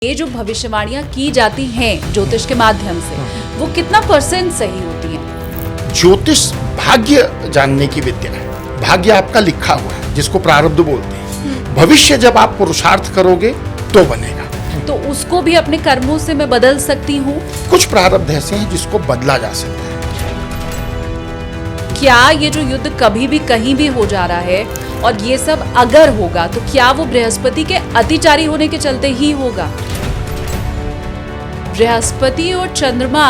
ये जो भविष्यवाणियां की जाती हैं ज्योतिष के माध्यम से, वो कितना % सही होती हैं? ज्योतिष भाग्य जानने की विद्या है। भाग्य आपका लिखा हुआ है, जिसको प्रारब्ध बोलते हैं। भविष्य जब आप पुरुषार्थ करोगे तो बनेगा। तो उसको भी अपने कर्मों से मैं बदल सकती हूँ? कुछ प्रारब्ध ऐसे हैं जिसको बदला जा सकता है। क्या ये जो युद्ध कभी भी कहीं भी हो जा रहा है और ये सब अगर होगा तो क्या वो बृहस्पति के अतिचारी होने के चलते ही होगा? बृहस्पति और चंद्रमा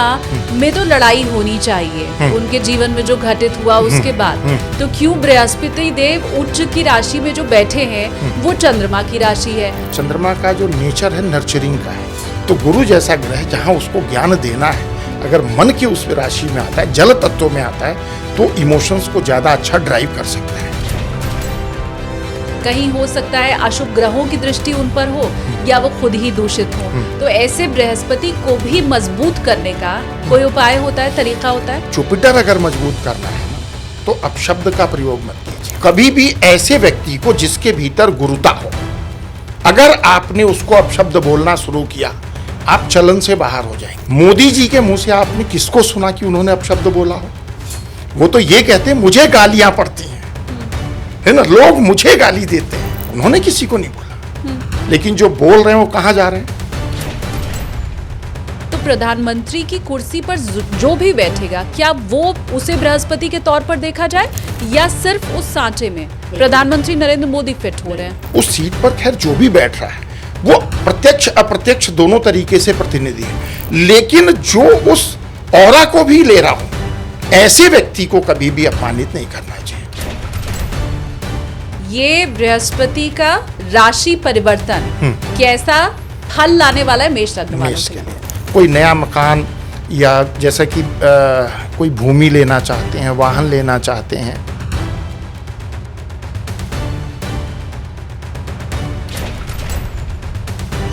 में तो लड़ाई होनी चाहिए उनके जीवन में जो घटित हुआ उसके बाद, तो क्यों बृहस्पति देव उच्च की राशि में जो बैठे हैं वो चंद्रमा की राशि है? चंद्रमा का जो नेचर है नर्चरिंग का है, तो गुरु जैसा ग्रह जहाँ उसको ज्ञान देना है, अगर मन की उस राशि में आता है, जल तत्व में आता है, तो इमोशंस को ज्यादा अच्छा ड्राइव कर सकता है। कहीं हो सकता है अशुभ ग्रहों की दृष्टि उन पर हो या वो खुद ही दूषित हो, तो ऐसे बृहस्पति को भी मजबूत करने का कोई उपाय होता है, तरीका होता है? जुपिटर अगर मजबूत करना है तो अपशब्द का प्रयोग मत कीजिए कभी भी। ऐसे व्यक्ति को जिसके भीतर गुरुता हो, अगर आपने उसको अपशब्द बोलना शुरू किया, आप चलन से बाहर हो जाएंगे। मोदी जी के मुंह से आपने किसको सुना कि उन्होंने अपशब्द बोला हो? वो तो ये कहते हैं मुझे गालियां पड़ती हैं, है ना, लोग मुझे गाली देते हैं, उन्होंने किसी को नहीं बोला। लेकिन जो बोल रहे हैं वो कहाँ जा रहे हैं? तो प्रधानमंत्री की कुर्सी पर जो भी बैठेगा, क्या वो उसे बृहस्पति के तौर पर देखा जाए या सिर्फ उस सांचे में प्रधानमंत्री नरेंद्र मोदी फिट हो रहे हैं? उस सीट पर खैर जो भी बैठ रहा है वो प्रत्यक्ष अप्रत्यक्ष दोनों तरीके से प्रतिनिधि है, लेकिन जो उस ऑरा को भी ले रहा हो, ऐसे व्यक्ति को कभी भी अपमानित नहीं करना चाहिए। ये बृहस्पति का राशि परिवर्तन कैसा फल लाने वाला है मेष लग्न वालों के लिए? कोई नया मकान या जैसा कि कोई भूमि लेना चाहते हैं, वाहन लेना चाहते हैं।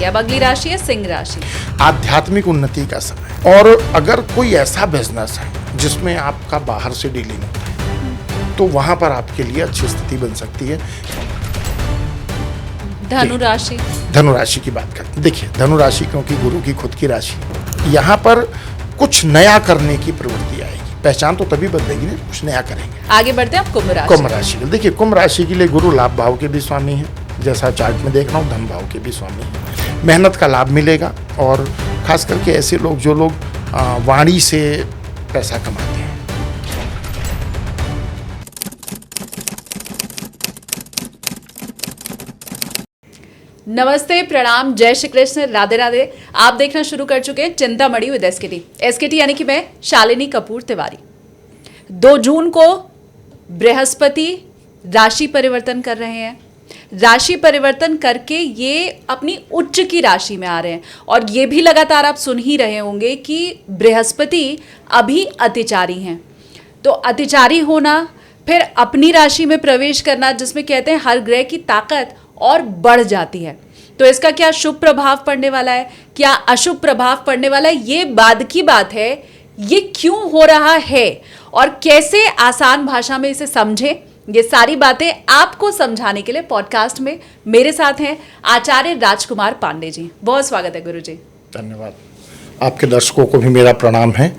अब अगली राशि है सिंह राशि। आध्यात्मिक उन्नति का समय, और अगर कोई ऐसा बिजनेस है जिसमें आपका बाहर से डीलिंग होता है, तो वहां पर आपके लिए अच्छी स्थिति बन सकती है। धनु राशि। धनु राशि की बात करते हैं। देखिए, धनु राशि क्योंकि गुरु की खुद की राशि, यहाँ पर कुछ नया करने की प्रवृत्ति आएगी। पहचान तो तभी बदलेगी ना, कुछ नया करेंगे। आगे बढ़ते हैं आप कुंभ राशि। कुंभ राशि, देखिए कुंभ राशि के लिए गुरु लाभ भाव के भी स्वामी है, जैसा चार्ट में देख रहा हूँ, धन भाव के भी स्वामी है। मेहनत का लाभ मिलेगा, और खास करके ऐसे लोग जो लोग वाणी से पैसा कमाते हैं। नमस्ते, प्रणाम, जय श्री कृष्ण, राधे राधे। आप देखना शुरू कर चुके हैं चिंतामणि विद एसकेटी यानी कि मैं शालिनी कपूर तिवारी। 2 जून को बृहस्पति राशि परिवर्तन कर रहे हैं। राशि परिवर्तन करके ये अपनी उच्च की राशि में आ रहे हैं, और ये भी लगातार आप सुन ही रहे होंगे कि बृहस्पति अभी अतिचारी हैं। तो अतिचारी होना, फिर अपनी राशि में प्रवेश करना, जिसमें कहते हैं हर ग्रह की ताकत और बढ़ जाती है। तो इसका क्या शुभ प्रभाव पड़ने वाला है, क्या अशुभ प्रभाव पड़ने वाला है, ये बाद की बात है। ये क्यों हो रहा है और कैसे आसान भाषा में इसे समझें, ये सारी बातें आपको समझाने के लिए पॉडकास्ट में मेरे साथ हैं आचार्य राजकुमार पांडे जी। बहुत स्वागत है गुरु जी। धन्यवाद। आपके दर्शकों को भी मेरा प्रणाम है,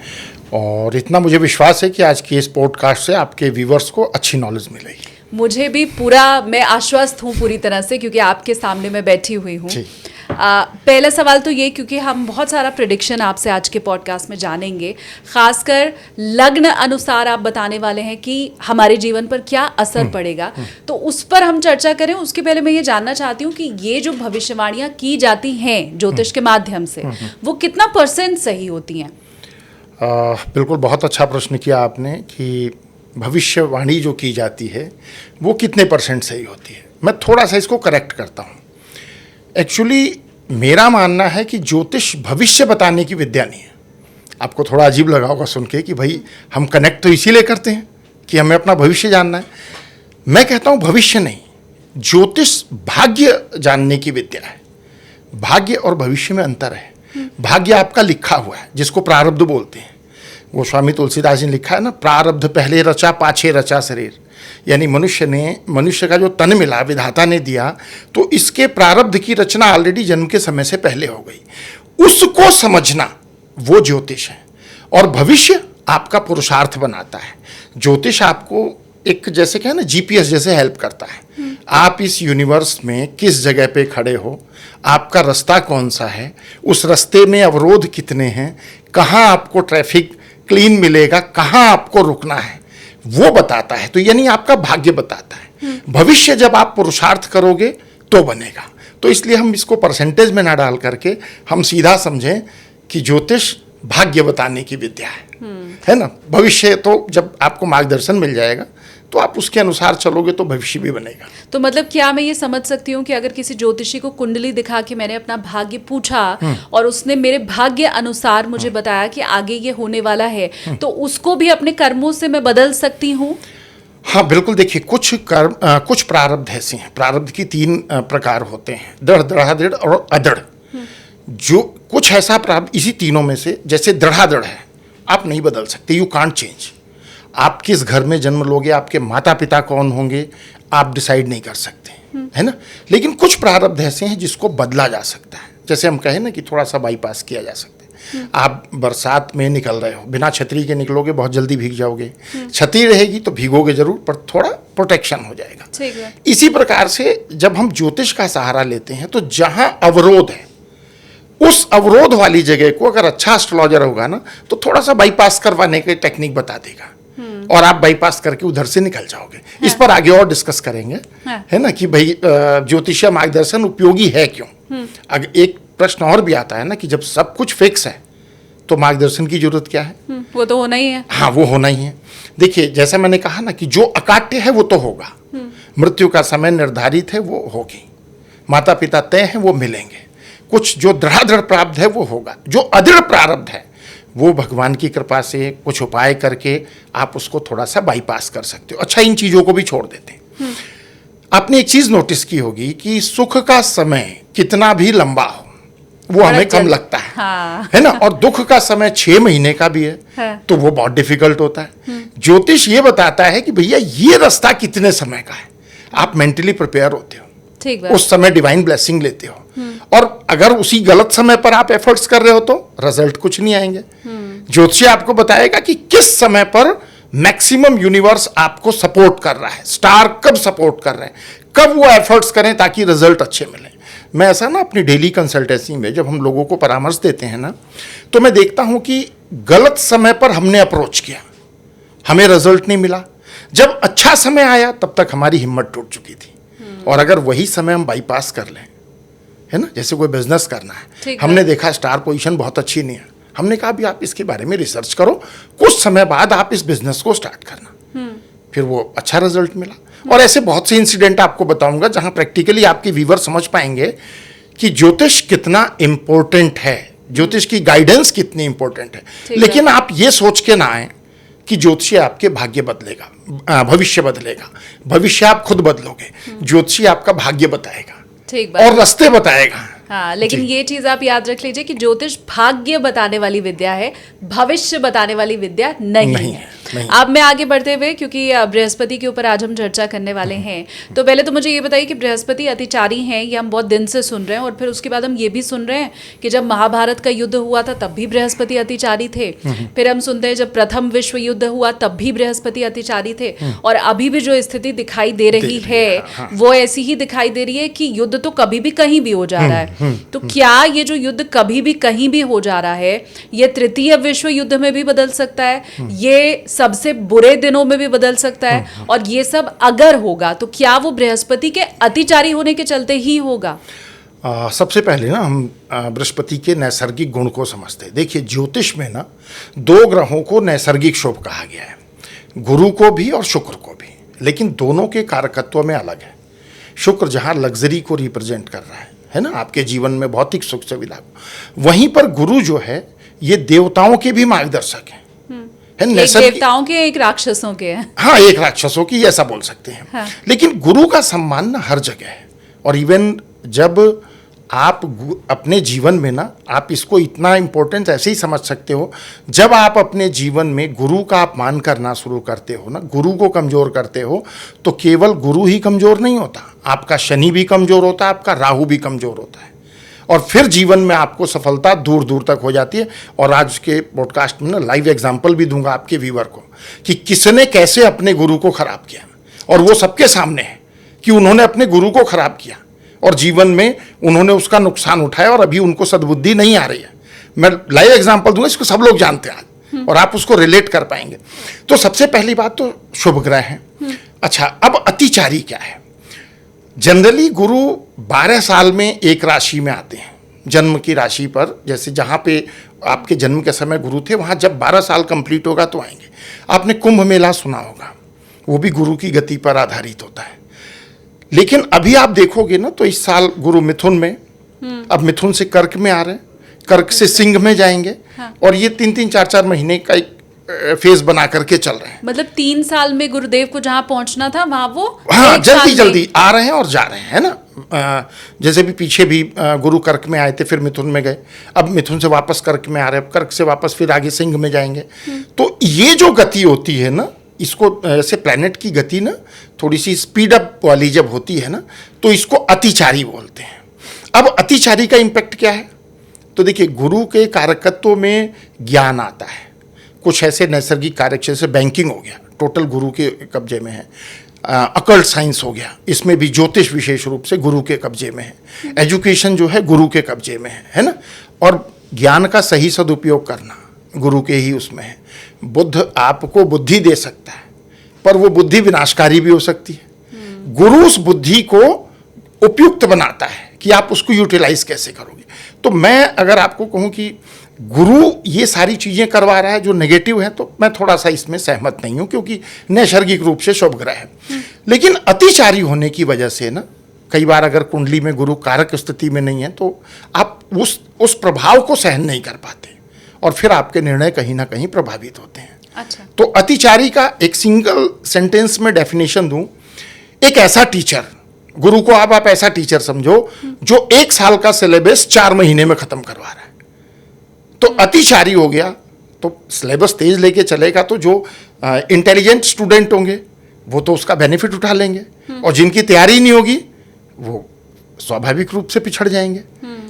और इतना मुझे विश्वास है कि आज की इस पॉडकास्ट से आपके व्यूवर्स को अच्छी नॉलेज मिलेगी। मुझे भी पूरा, मैं आश्वस्त हूँ पूरी तरह से, क्योंकि आपके सामने मैं बैठी हुई हूँ। पहला सवाल तो ये, क्योंकि हम बहुत सारा प्रेडिक्शन आपसे आज के पॉडकास्ट में जानेंगे, खासकर लग्न अनुसार आप बताने वाले हैं कि हमारे जीवन पर क्या असर पड़ेगा, तो उस पर हम चर्चा करें। उसके पहले मैं ये जानना चाहती हूँ कि ये जो भविष्यवाणियाँ की जाती हैं ज्योतिष के माध्यम से, वो कितना % सही होती हैं? बिल्कुल, बहुत अच्छा प्रश्न किया आपने कि भविष्यवाणी जो की जाती है वो कितने % सही होती है। मैं थोड़ा सा इसको करेक्ट करता हूँ। एक्चुअली मेरा मानना है कि ज्योतिष भविष्य बताने की विद्या नहीं है। आपको थोड़ा अजीब लगा होगा सुन के कि भाई हम कनेक्ट तो इसीलिए करते हैं कि हमें अपना भविष्य जानना है। मैं कहता हूँ भविष्य नहीं, ज्योतिष भाग्य जानने की विद्या है। भाग्य और भविष्य में अंतर है। भाग्य आपका लिखा हुआ है, जिसको प्रारब्ध बोलते हैं। गोस्वामी तुलसीदास जी ने लिखा है ना, प्रारब्ध पहले रचा पाछे रचा शरीर। यानी मनुष्य का जो तन मिला, विधाता ने दिया, तो इसके प्रारब्ध की रचना ऑलरेडी जन्म के समय से पहले हो गई। उसको समझना वो ज्योतिष है, और भविष्य आपका पुरुषार्थ बनाता है। ज्योतिष आपको एक जैसे क्या है ना, जीपीएस जैसे हेल्प करता है। आप इस यूनिवर्स में किस जगह पे खड़े हो, आपका रास्ता कौन सा है, उस रास्ते में अवरोध कितने हैं, कहाँ आपको ट्रैफिक क्लीन मिलेगा, कहाँ आपको रुकना है, वो बताता है। तो यानी आपका भाग्य बताता है। भविष्य जब आप पुरुषार्थ करोगे तो बनेगा। तो इसलिए हम इसको परसेंटेज में ना डाल करके हम सीधा समझें कि ज्योतिष भाग्य बताने की विद्या है ना। भविष्य तो जब आपको मार्गदर्शन मिल जाएगा तो आप उसके अनुसार चलोगे तो भविष्य भी बनेगा। तो मतलब क्या मैं ये समझ सकती हूँ कि अगर किसी ज्योतिषी को कुंडली दिखा के मैंने अपना भाग्य पूछा और उसने मेरे भाग्य अनुसार मुझे बताया कि आगे ये होने वाला है, तो उसको भी अपने कर्मों से मैं बदल सकती हूँ? हाँ बिल्कुल। देखिए, कुछ प्रारब्ध ऐसे हैं। प्रारब्ध की 3 प्रकार होते हैं, दृढ़, दृढ़ादृढ़ और अदृढ़। जो कुछ ऐसा प्रारब्ध इसी तीनों में से, जैसे दृढ़ादृढ़ है, आप नहीं बदल सकते, यू कांट चेंज। आप किस घर में जन्म लोगे, आपके माता पिता कौन होंगे, आप डिसाइड नहीं कर सकते, है ना। लेकिन कुछ प्रारब्ध ऐसे हैं जिसको बदला जा सकता है। जैसे हम कहें ना कि थोड़ा सा बाईपास किया जा सकता है। आप बरसात में निकल रहे हो, बिना छतरी के निकलोगे, बहुत जल्दी भीग जाओगे। छतरी रहेगी तो भीगोगे जरूर, पर थोड़ा प्रोटेक्शन हो जाएगा। इसी प्रकार से जब हम ज्योतिष का सहारा लेते हैं तो जहां अवरोध है, उस अवरोध वाली जगह को अगर अच्छा एस्ट्रोलॉजर होगा ना, तो थोड़ा सा बाईपास करवाने की टेक्निक बता देगा और आप बाईपास करके उधर से निकल जाओगे। हाँ। इस पर आगे और डिस्कस करेंगे। हाँ। है ना, कि भाई ज्योतिषीय मार्गदर्शन उपयोगी है क्यों। अगर एक प्रश्न और भी आता है ना कि जब सब कुछ फिक्स है तो मार्गदर्शन की जरूरत क्या है। वो तो होना ही है। हाँ, वो होना ही है। देखिए, जैसा मैंने कहा ना कि जो अकाट्य है वो तो होगा, मृत्यु का समय निर्धारित है वो होगी, माता पिता तय है वो मिलेंगे। कुछ जो दृढ़ प्रारब्ध है वो होगा, जो अदृढ़ प्रारब्ध है वो भगवान की कृपा से कुछ उपाय करके आप उसको थोड़ा सा बाईपास कर सकते हो। अच्छा, इन चीजों को भी छोड़ देते हैं। आपने एक चीज नोटिस की होगी कि सुख का समय कितना भी लंबा हो वो हमें कम लगता है। हाँ। है ना। और दुख का समय 6 महीने का भी है। हाँ। तो वो बहुत डिफिकल्ट होता है। ज्योतिष ये बताता है कि भैया ये रास्ता कितने समय का है, आप मेंटली प्रिपेयर होते हो, ठीक है, उस समय डिवाइन ब्लेसिंग लेते हो। और अगर उसी गलत समय पर आप एफर्ट्स कर रहे हो तो रिजल्ट कुछ नहीं आएंगे। ज्योतिष आपको बताएगा कि किस समय पर मैक्सिमम यूनिवर्स आपको सपोर्ट कर रहा है, स्टार कब सपोर्ट कर रहे हैं, कब वो एफर्ट्स करें ताकि रिजल्ट अच्छे मिले। मैं ऐसा ना अपनी डेली कंसल्टेंसी में जब हम लोगों को परामर्श देते हैं ना, तो मैं देखता हूं कि गलत समय पर हमने अप्रोच किया, हमें रिजल्ट नहीं मिला। जब अच्छा समय आया तब तक हमारी हिम्मत टूट चुकी थी। और अगर वही समय हम बाईपास कर लें, है ना, जैसे कोई बिजनेस करना है, हमने देखा स्टार पोजीशन बहुत अच्छी नहीं है, हमने कहा भी आप इसके बारे में रिसर्च करो, कुछ समय बाद आप इस बिजनेस को स्टार्ट करना। फिर वो अच्छा रिजल्ट मिला। और ऐसे बहुत से इंसिडेंट आपको बताऊंगा जहां प्रैक्टिकली आपके व्यूअर समझ पाएंगे कि ज्योतिष कितना इंपॉर्टेंट है, ज्योतिष की गाइडेंस कितनी इंपॉर्टेंट है। लेकिन आप ये सोच के ना आए कि ज्योतिषी आपके भाग्य बदलेगा, भविष्य बदलेगा। भविष्य आप खुद बदलोगे, ज्योतिषी आपका भाग्य बताएगा, ठीक बात, और रास्ते बताएगा। हाँ, लेकिन ये चीज आप याद रख लीजिए कि ज्योतिष भाग्य बताने वाली विद्या है, भविष्य बताने वाली विद्या नहीं है। अब मैं आगे बढ़ते हुए, क्योंकि बृहस्पति के ऊपर आज हम चर्चा करने वाले हैं, तो पहले तो मुझे ये बताइए कि बृहस्पति अतिचारी हैं, ये हम बहुत दिन से सुन रहे हैं, और फिर उसके बाद हम ये भी सुन रहे हैं कि जब महाभारत का युद्ध हुआ था तब भी बृहस्पति अतिचारी थे। फिर हम सुनते हैं जब प्रथम विश्व युद्ध हुआ तब भी बृहस्पति अतिचारी थे, और अभी भी जो स्थिति दिखाई दे रही है वो ऐसी ही दिखाई दे रही है कि युद्ध तो कभी भी कहीं भी हो जा रहा है। तो क्या ये जो युद्ध कभी भी कहीं भी हो जा रहा है, ये तृतीय विश्व युद्ध में भी बदल सकता है, ये सबसे बुरे दिनों में भी बदल सकता है, और ये सब अगर होगा तो क्या वो बृहस्पति के अतिचारी होने के चलते ही होगा? सबसे पहले ना हम बृहस्पति के नैसर्गिक गुण को समझते हैं। देखिए, ज्योतिष में ना 2 ग्रहों को नैसर्गिक शुभ कहा गया है, गुरु को भी और शुक्र को भी, लेकिन दोनों के कारकत्व में अलग है। शुक्र जहां लग्जरी को रिप्रेजेंट कर रहा है ना, आपके जीवन में भौतिक सुख सुविधा को, वहीं पर गुरु जो है ये देवताओं के भी मार्गदर्शक है। एक देवताओं के, एक राक्षसों के हैं। हाँ, एक राक्षसों की, ऐसा बोल सकते हैं। हाँ। लेकिन गुरु का सम्मान ना हर जगह है, और इवन जब आप अपने जीवन में ना, आप इसको इतना इम्पोर्टेंस ऐसे ही समझ सकते हो, जब आप अपने जीवन में गुरु का अपमान करना शुरू करते हो ना, गुरु को कमज़ोर करते हो, तो केवल गुरु ही कमज़ोर नहीं होता, आपका शनि भी कमज़ोर होता है, आपका राहु भी कमज़ोर होता है, और फिर जीवन में आपको सफलता दूर दूर तक हो जाती है। और आज के पॉडकास्ट में ना लाइव एग्जाम्पल भी दूंगा आपके व्यूवर को कि किसने कैसे अपने गुरु को खराब किया, और वो सबके सामने है कि उन्होंने अपने गुरु को खराब किया और जीवन में उन्होंने उसका नुकसान उठाया और अभी उनको सद्बुद्धि नहीं आ रही है। मैं लाइव एग्जाम्पल दूंगा, इसको सब लोग जानते हैं आज, और आप उसको रिलेट कर पाएंगे। तो सबसे पहली बात तो शुभ ग्रह है। अच्छा, अब अतिचारी क्या है? जनरली गुरु 12 साल में एक राशि में आते हैं, जन्म की राशि पर। जैसे जहाँ पे आपके जन्म के समय गुरु थे, वहाँ जब 12 साल कंप्लीट होगा तो आएंगे। आपने कुंभ मेला सुना होगा, वो भी गुरु की गति पर आधारित होता है। लेकिन अभी आप देखोगे ना, तो इस साल गुरु मिथुन में, अब मिथुन से कर्क में आ रहे हैं, कर्क से सिंह में जाएंगे। हाँ। और ये 3-3, 4-4 महीने का एक फेज बना करके चल रहे हैं। मतलब 3 साल में गुरुदेव को जहां पहुंचना था वहां वो हाँ जल्दी जल्दी आ रहे हैं और जा रहे हैं, है ना। जैसे भी पीछे भी गुरु कर्क में आए थे, फिर मिथुन में गए, अब मिथुन से वापस कर्क में आ रहे हैं, कर्क से वापस फिर आगे सिंह में जाएंगे। तो ये जो गति होती है ना, इसको ऐसे प्लैनेट की गति ना थोड़ी सी स्पीड अप वाली जब होती है ना, तो इसको अतिचारी बोलते हैं। अब अतिचारी का इम्पैक्ट क्या है? तो देखिए, गुरु के कारकत्व में ज्ञान आता है, कुछ ऐसे नैसर्गिक कारक जैसे बैंकिंग हो गया, टोटल गुरु के कब्जे में है। अकल्ट साइंस हो गया, इसमें भी ज्योतिष विशेष रूप से गुरु के कब्जे में है। एजुकेशन जो है गुरु के कब्जे में है ना। और ज्ञान का सही सदुपयोग करना गुरु के ही उसमें है। बुद्ध आपको बुद्धि दे सकता है, पर वो बुद्धि विनाशकारी भी हो सकती है। गुरु उस बुद्धि को उपयुक्त बनाता है कि आप उसको यूटिलाइज कैसे करोगे। तो मैं अगर आपको कहूँ कि गुरु ये सारी चीज़ें करवा रहा है जो नेगेटिव है, तो मैं थोड़ा सा इसमें सहमत नहीं हूँ, क्योंकि नैसर्गिक रूप से शुभ ग्रह है। लेकिन अतिचारी होने की वजह से ना, कई बार अगर कुंडली में गुरु कारक स्थिति में नहीं है, तो आप उस प्रभाव को सहन नहीं कर पाते, और फिर आपके निर्णय कहीं ना कहीं प्रभावित होते हैं। अच्छा। तो अतिचारी का एक सिंगल सेंटेंस में डेफिनेशन दूं, एक ऐसा टीचर, गुरु को आप ऐसा टीचर समझो जो 1 साल का सिलेबस 4 महीने में खत्म करवा रहा है, तो अतिचारी हो गया। तो सिलेबस तेज लेके चलेगा, तो जो इंटेलिजेंट स्टूडेंट होंगे वो तो उसका बेनिफिट उठा लेंगे, और जिनकी तैयारी नहीं होगी वो स्वाभाविक रूप से पिछड़ जाएंगे।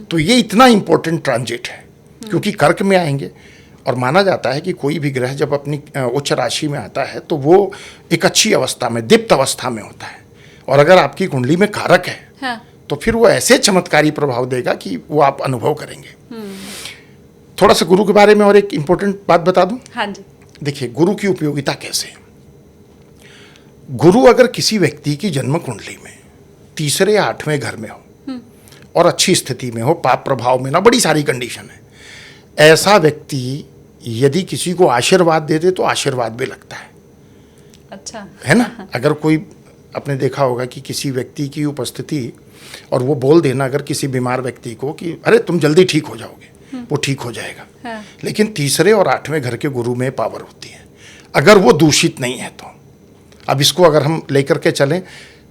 तो ये इतना इंपॉर्टेंट ट्रांजिट है, क्योंकि कर्क में आएंगे, और माना जाता है कि कोई भी ग्रह जब अपनी उच्च राशि में आता है तो वो एक अच्छी अवस्था में, दीप्त अवस्था में होता है। और अगर आपकी कुंडली में कारक है, हाँ, तो फिर वो ऐसे चमत्कारी प्रभाव देगा कि वो आप अनुभव करेंगे। थोड़ा सा गुरु के बारे में और एक इंपॉर्टेंट बात बता दूं। हाँ जी। देखिए, गुरु की उपयोगिता कैसे है। गुरु अगर किसी व्यक्ति की जन्म कुंडली में 3रे या 8वें घर में हो और अच्छी स्थिति में हो, पाप प्रभाव में ना, बड़ी सारी कंडीशन है, ऐसा व्यक्ति यदि किसी को आशीर्वाद दे दे तो आशीर्वाद भी लगता है। अच्छा, है ना। अगर कोई, आपने देखा होगा कि किसी व्यक्ति की उपस्थिति और वो बोल देना अगर किसी बीमार व्यक्ति को कि अरे तुम जल्दी ठीक हो जाओगे, वो ठीक हो जाएगा। हाँ। लेकिन 3रे और 8वें घर के गुरु में पावर होती है, अगर वो दूषित नहीं है तो। अब इसको अगर हम लेकर के चलें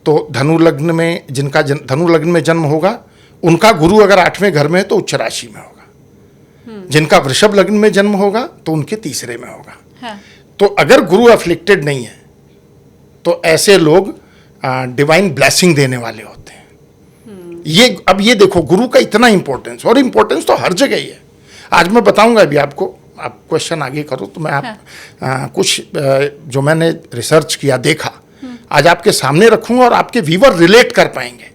तो धनु लग्न में जिनका धनु लग्न में जन्म होगा, उनका गुरु अगर 8वें घर में है तो उच्च राशि में होगा। जिनका वृषभ लग्न में जन्म होगा तो उनके 3रे में होगा। हाँ। तो अगर गुरु अफ्लिक्टेड नहीं है तो ऐसे लोग डिवाइन ब्लेसिंग देने वाले होते हैं। अब ये देखो, गुरु का इतना इंपॉर्टेंस, और इंपॉर्टेंस तो हर जगह ही है। आज मैं बताऊंगा अभी आपको, आप क्वेश्चन आगे करो तो मैं कुछ जो मैंने रिसर्च किया, देखा, आज आपके सामने रखूंगा और आपके व्यूअर रिलेट कर पाएंगे।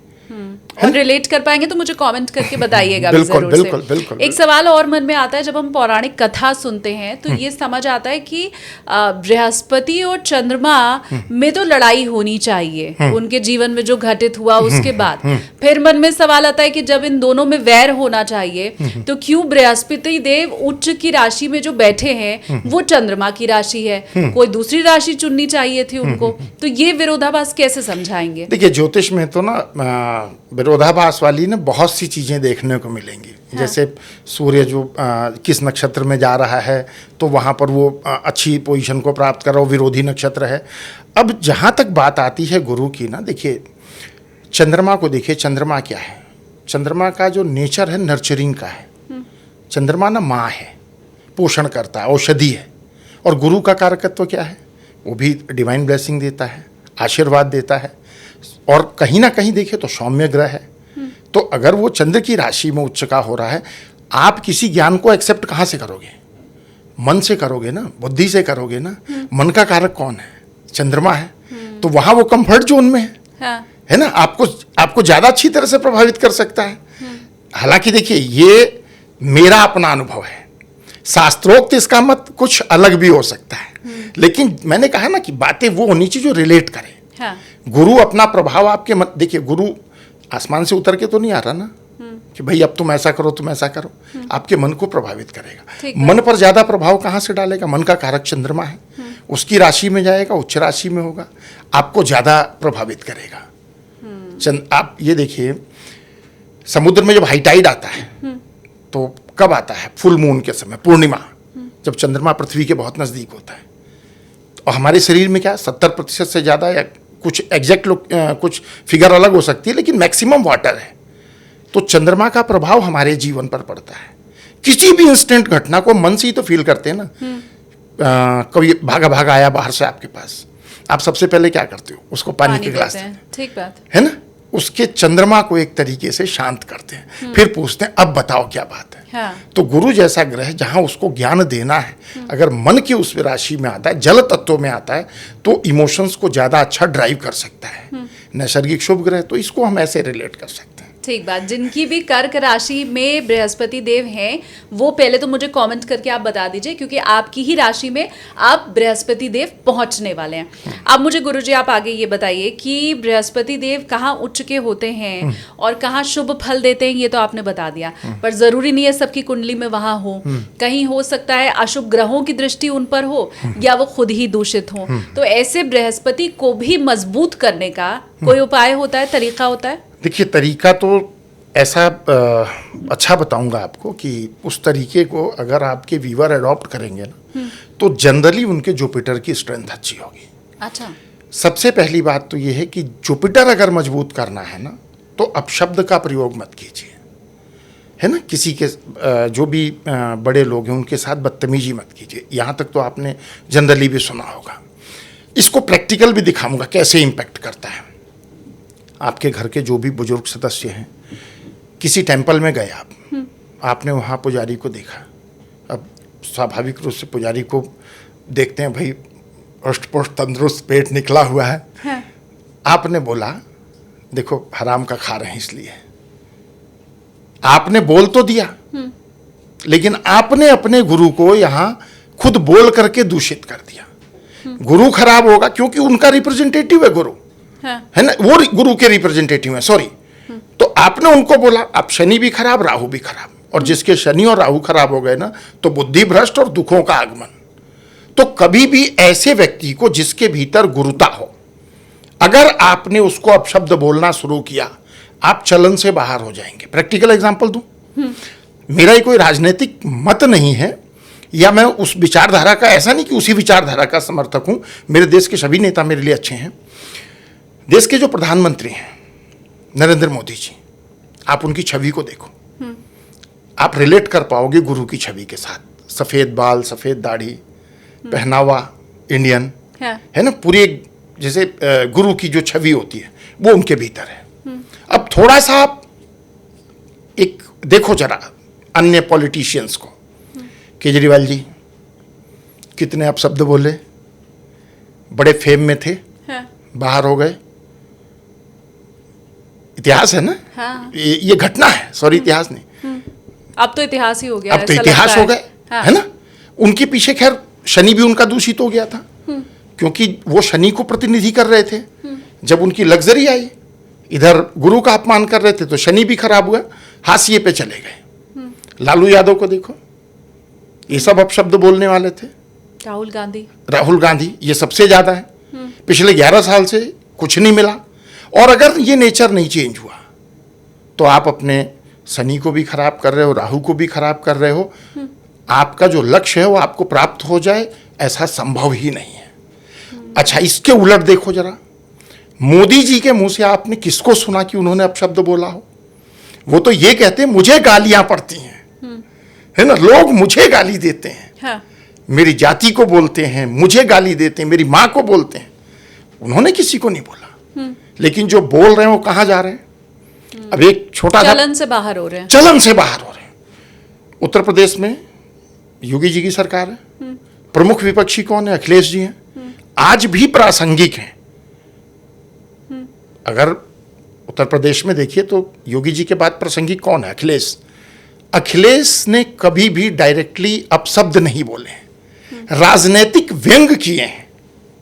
और रिलेट कर पाएंगे तो मुझे कमेंट करके बताइएगा। बिल्कुल बिल्कुल बिल्कुल। एक सवाल और मन में आता है, जब हम पौराणिक कथा सुनते हैं तो ये समझ आता है कि बृहस्पति और चंद्रमा में तो लड़ाई होनी चाहिए उनके जीवन में जो घटित हुआ उसके बाद। फिर मन में सवाल आता है कि जब इन दोनों में वैर होना चाहिए तो क्यों बृहस्पति देव उच्च की राशि में जो बैठे हैं वो चंद्रमा की राशि है, कोई दूसरी राशि चुननी चाहिए थी उनको। तो ये विरोधाभास कैसे समझाएंगे? देखिए, ज्योतिष में तो ना विरोधाभास वाली ना बहुत सी चीज़ें देखने को मिलेंगी। हाँ। जैसे सूर्य जो किस नक्षत्र में जा रहा है तो वहाँ पर वो अच्छी पोजीशन को प्राप्त कर रहा हो, विरोधी नक्षत्र है। अब जहाँ तक बात आती है गुरु की ना, देखिए चंद्रमा को देखिए, चंद्रमा क्या है? चंद्रमा का जो नेचर है नर्चरिंग का है। चंद्रमा ना माँ है, पोषण करता है, औषधि है। और गुरु का कारकत्व क्या है? वो भी डिवाइन ब्लेसिंग देता है, आशीर्वाद देता है। और कहीं ना कहीं देखें तो सौम्य ग्रह है। तो अगर वो चंद्र की राशि में उच्च का हो रहा है, आप किसी ज्ञान को एक्सेप्ट कहाँ से करोगे? मन से करोगे ना, बुद्धि से करोगे ना। मन का कारक कौन है? चंद्रमा है। तो वहाँ वो कंफर्ट जोन में है। हाँ। है ना, आपको ज़्यादा अच्छी तरह से प्रभावित कर सकता है। हालांकि देखिए, ये मेरा अपना अनुभव है, शास्त्रोक्त इसका मत कुछ अलग भी हो सकता है। लेकिन मैंने कहा ना कि बातें वो होनी चाहिए जो रिलेट करें। हाँ। गुरु अपना प्रभाव आपके मन, देखिए गुरु आसमान से उतर के तो नहीं आ रहा ना कि भाई अब तुम ऐसा करो, तुम ऐसा करो। आपके मन को प्रभावित करेगा। मन पर ज्यादा प्रभाव कहाँ से डालेगा? मन का कारक चंद्रमा है, उसकी राशि में जाएगा, उच्च राशि में होगा, आपको ज्यादा प्रभावित करेगा। आप ये देखिए, समुद्र में जब हाई टाइड आता है तो कब आता है? फुल मून के समय, पूर्णिमा, जब चंद्रमा पृथ्वी के बहुत नजदीक होता है। और हमारे शरीर में क्या 70% से ज्यादा, या कुछ एग्जैक्ट कुछ फिगर अलग हो सकती है, लेकिन मैक्सिमम वाटर है। तो चंद्रमा का प्रभाव हमारे जीवन पर पड़ता है। किसी भी इंस्टेंट घटना को मन से ही तो फील करते हैं ना। कभी भागा भागा आया बाहर से आपके पास, आप सबसे पहले क्या करते हो? उसको पानी के गिलास देते हैं। ठीक बात है ना। उसके चंद्रमा को एक तरीके से शांत करते हैं, फिर पूछते हैं अब बताओ क्या बात है। हाँ। तो गुरु जैसा ग्रह जहां उसको ज्ञान देना है, अगर मन की उस राशि में आता है, जल तत्व में आता है, तो इमोशंस को ज्यादा अच्छा ड्राइव कर सकता है। नैसर्गिक शुभ ग्रह, तो इसको हम ऐसे रिलेट कर सकते हैं। ठीक बात। जिनकी भी कर्क राशि में बृहस्पति देव हैं, वो पहले तो मुझे कमेंट करके आप बता दीजिए, क्योंकि आपकी ही राशि में आप बृहस्पति देव पहुंचने वाले हैं। अब मुझे गुरुजी आप आगे ये बताइए कि बृहस्पति देव कहाँ उच्च के होते हैं और कहाँ शुभ फल देते हैं, ये तो आपने बता दिया, पर जरूरी नहीं है सबकी कुंडली में वहां हो। कहीं हो सकता है अशुभ ग्रहों की दृष्टि उन पर हो, या वो खुद ही दूषित हो। तो ऐसे बृहस्पति को भी मजबूत करने का कोई उपाय होता है, तरीका होता है? देखिए, तरीका तो ऐसा अच्छा बताऊंगा आपको कि उस तरीके को अगर आपके व्यूअर अडॉप्ट करेंगे ना, तो जनरली उनके जुपिटर की स्ट्रेंथ अच्छी होगी। अच्छा। सबसे पहली बात तो ये है कि जुपिटर अगर मजबूत करना है ना, तो अपशब्द का प्रयोग मत कीजिए। है ना, किसी के जो भी बड़े लोग हैं उनके साथ बदतमीजी मत कीजिए। यहाँ तक तो आपने जनरली भी सुना होगा। इसको प्रैक्टिकल भी दिखाऊंगा कैसे इम्पैक्ट करता है। आपके घर के जो भी बुजुर्ग सदस्य हैं, किसी टेंपल में गए आप, आपने वहाँ पुजारी को देखा। अब स्वाभाविक रूप से पुजारी को देखते हैं, भाई हष्ट पुष्ट तंदुरुस्त, पेट निकला हुआ है। हाँ। आपने बोला देखो हराम का खा रहे हैं इसलिए। आपने बोल तो दिया, लेकिन आपने अपने गुरु को यहाँ खुद बोल करके दूषित कर दिया। गुरु खराब होगा क्योंकि उनका रिप्रेजेंटेटिव है गुरु। हाँ। है ना, वो गुरु के रिप्रेजेंटेटिव है, सॉरी। तो आपने उनको बोला, अब शनि भी खराब, राहु भी खराब, और जिसके शनि और राहु खराब हो गए ना, तो बुद्धि भ्रष्ट और दुखों का आगमन। तो कभी भी ऐसे व्यक्ति को जिसके भीतर गुरुता हो, अगर आपने उसको अपशब्द बोलना शुरू किया, आप चलन से बाहर हो जाएंगे। प्रैक्टिकल एग्जांपल दूं, मेरा ही कोई राजनीतिक मत नहीं है, या मैं उस विचारधारा का, ऐसा नहीं कि उसी विचारधारा का समर्थक हूं। मेरे देश के सभी नेता मेरे लिए अच्छे हैं। देश के जो प्रधानमंत्री हैं नरेंद्र मोदी जी, आप उनकी छवि को देखो, आप रिलेट कर पाओगे गुरु की छवि के साथ। सफेद बाल, सफेद दाढ़ी, पहनावा इंडियन, है ना, पूरे जैसे गुरु की जो छवि होती है वो उनके भीतर है। अब थोड़ा सा आप एक देखो जरा अन्य पॉलिटिशियंस को। केजरीवाल जी कितने अपशब्द बोले, बड़े फेम में थे, बाहर हो गए। इतिहास है ना। हाँ। ये घटना है, सॉरी इतिहास नहीं, अब तो इतिहास ही हो गया। अब तो इतिहास हो गए। हाँ। है ना। उनके पीछे खैर शनि भी उनका दूषित हो गया था, क्योंकि वो शनि को प्रतिनिधि कर रहे थे। जब उनकी लग्जरी आई, इधर गुरु का अपमान कर रहे थे, तो शनि भी खराब हुआ, हाशिए पे चले गए। लालू यादव को देखो, ये सब अपशब्द बोलने वाले थे। राहुल गांधी ये सबसे ज्यादा है। पिछले 11 साल से कुछ नहीं मिला। और अगर ये नेचर नहीं चेंज हुआ, तो आप अपने शनि को भी खराब कर रहे हो, राहु को भी खराब कर रहे हो। आपका जो लक्ष्य है वो आपको प्राप्त हो जाए, ऐसा संभव ही नहीं है। अच्छा, इसके उलट देखो जरा, मोदी जी के मुंह से आपने किसको सुना कि उन्होंने अपशब्द बोला हो? वो तो ये कहते हैं मुझे गालियां पड़ती हैं, है ना, लोग मुझे गाली देते हैं, हाँ। मेरी जाति को बोलते हैं, मुझे गाली देते हैं, मेरी माँ को बोलते हैं। उन्होंने किसी को नहीं बोला, लेकिन जो बोल रहे हैं वो कहाँ जा रहे हैं? अब एक छोटा सा चलन से बाहर हो रहे हैं। चलन से बाहर हो रहे हैं। उत्तर प्रदेश में योगी जी की सरकार है, प्रमुख विपक्षी कौन है? अखिलेश जी हैं। आज भी प्रासंगिक हैं। अगर उत्तर प्रदेश में देखिए तो योगी जी के बाद प्रासंगिक कौन है? अखिलेश। अखिलेश ने कभी भी डायरेक्टली अपशब्द नहीं बोले हैं, राजनीतिक व्यंग किए हैं।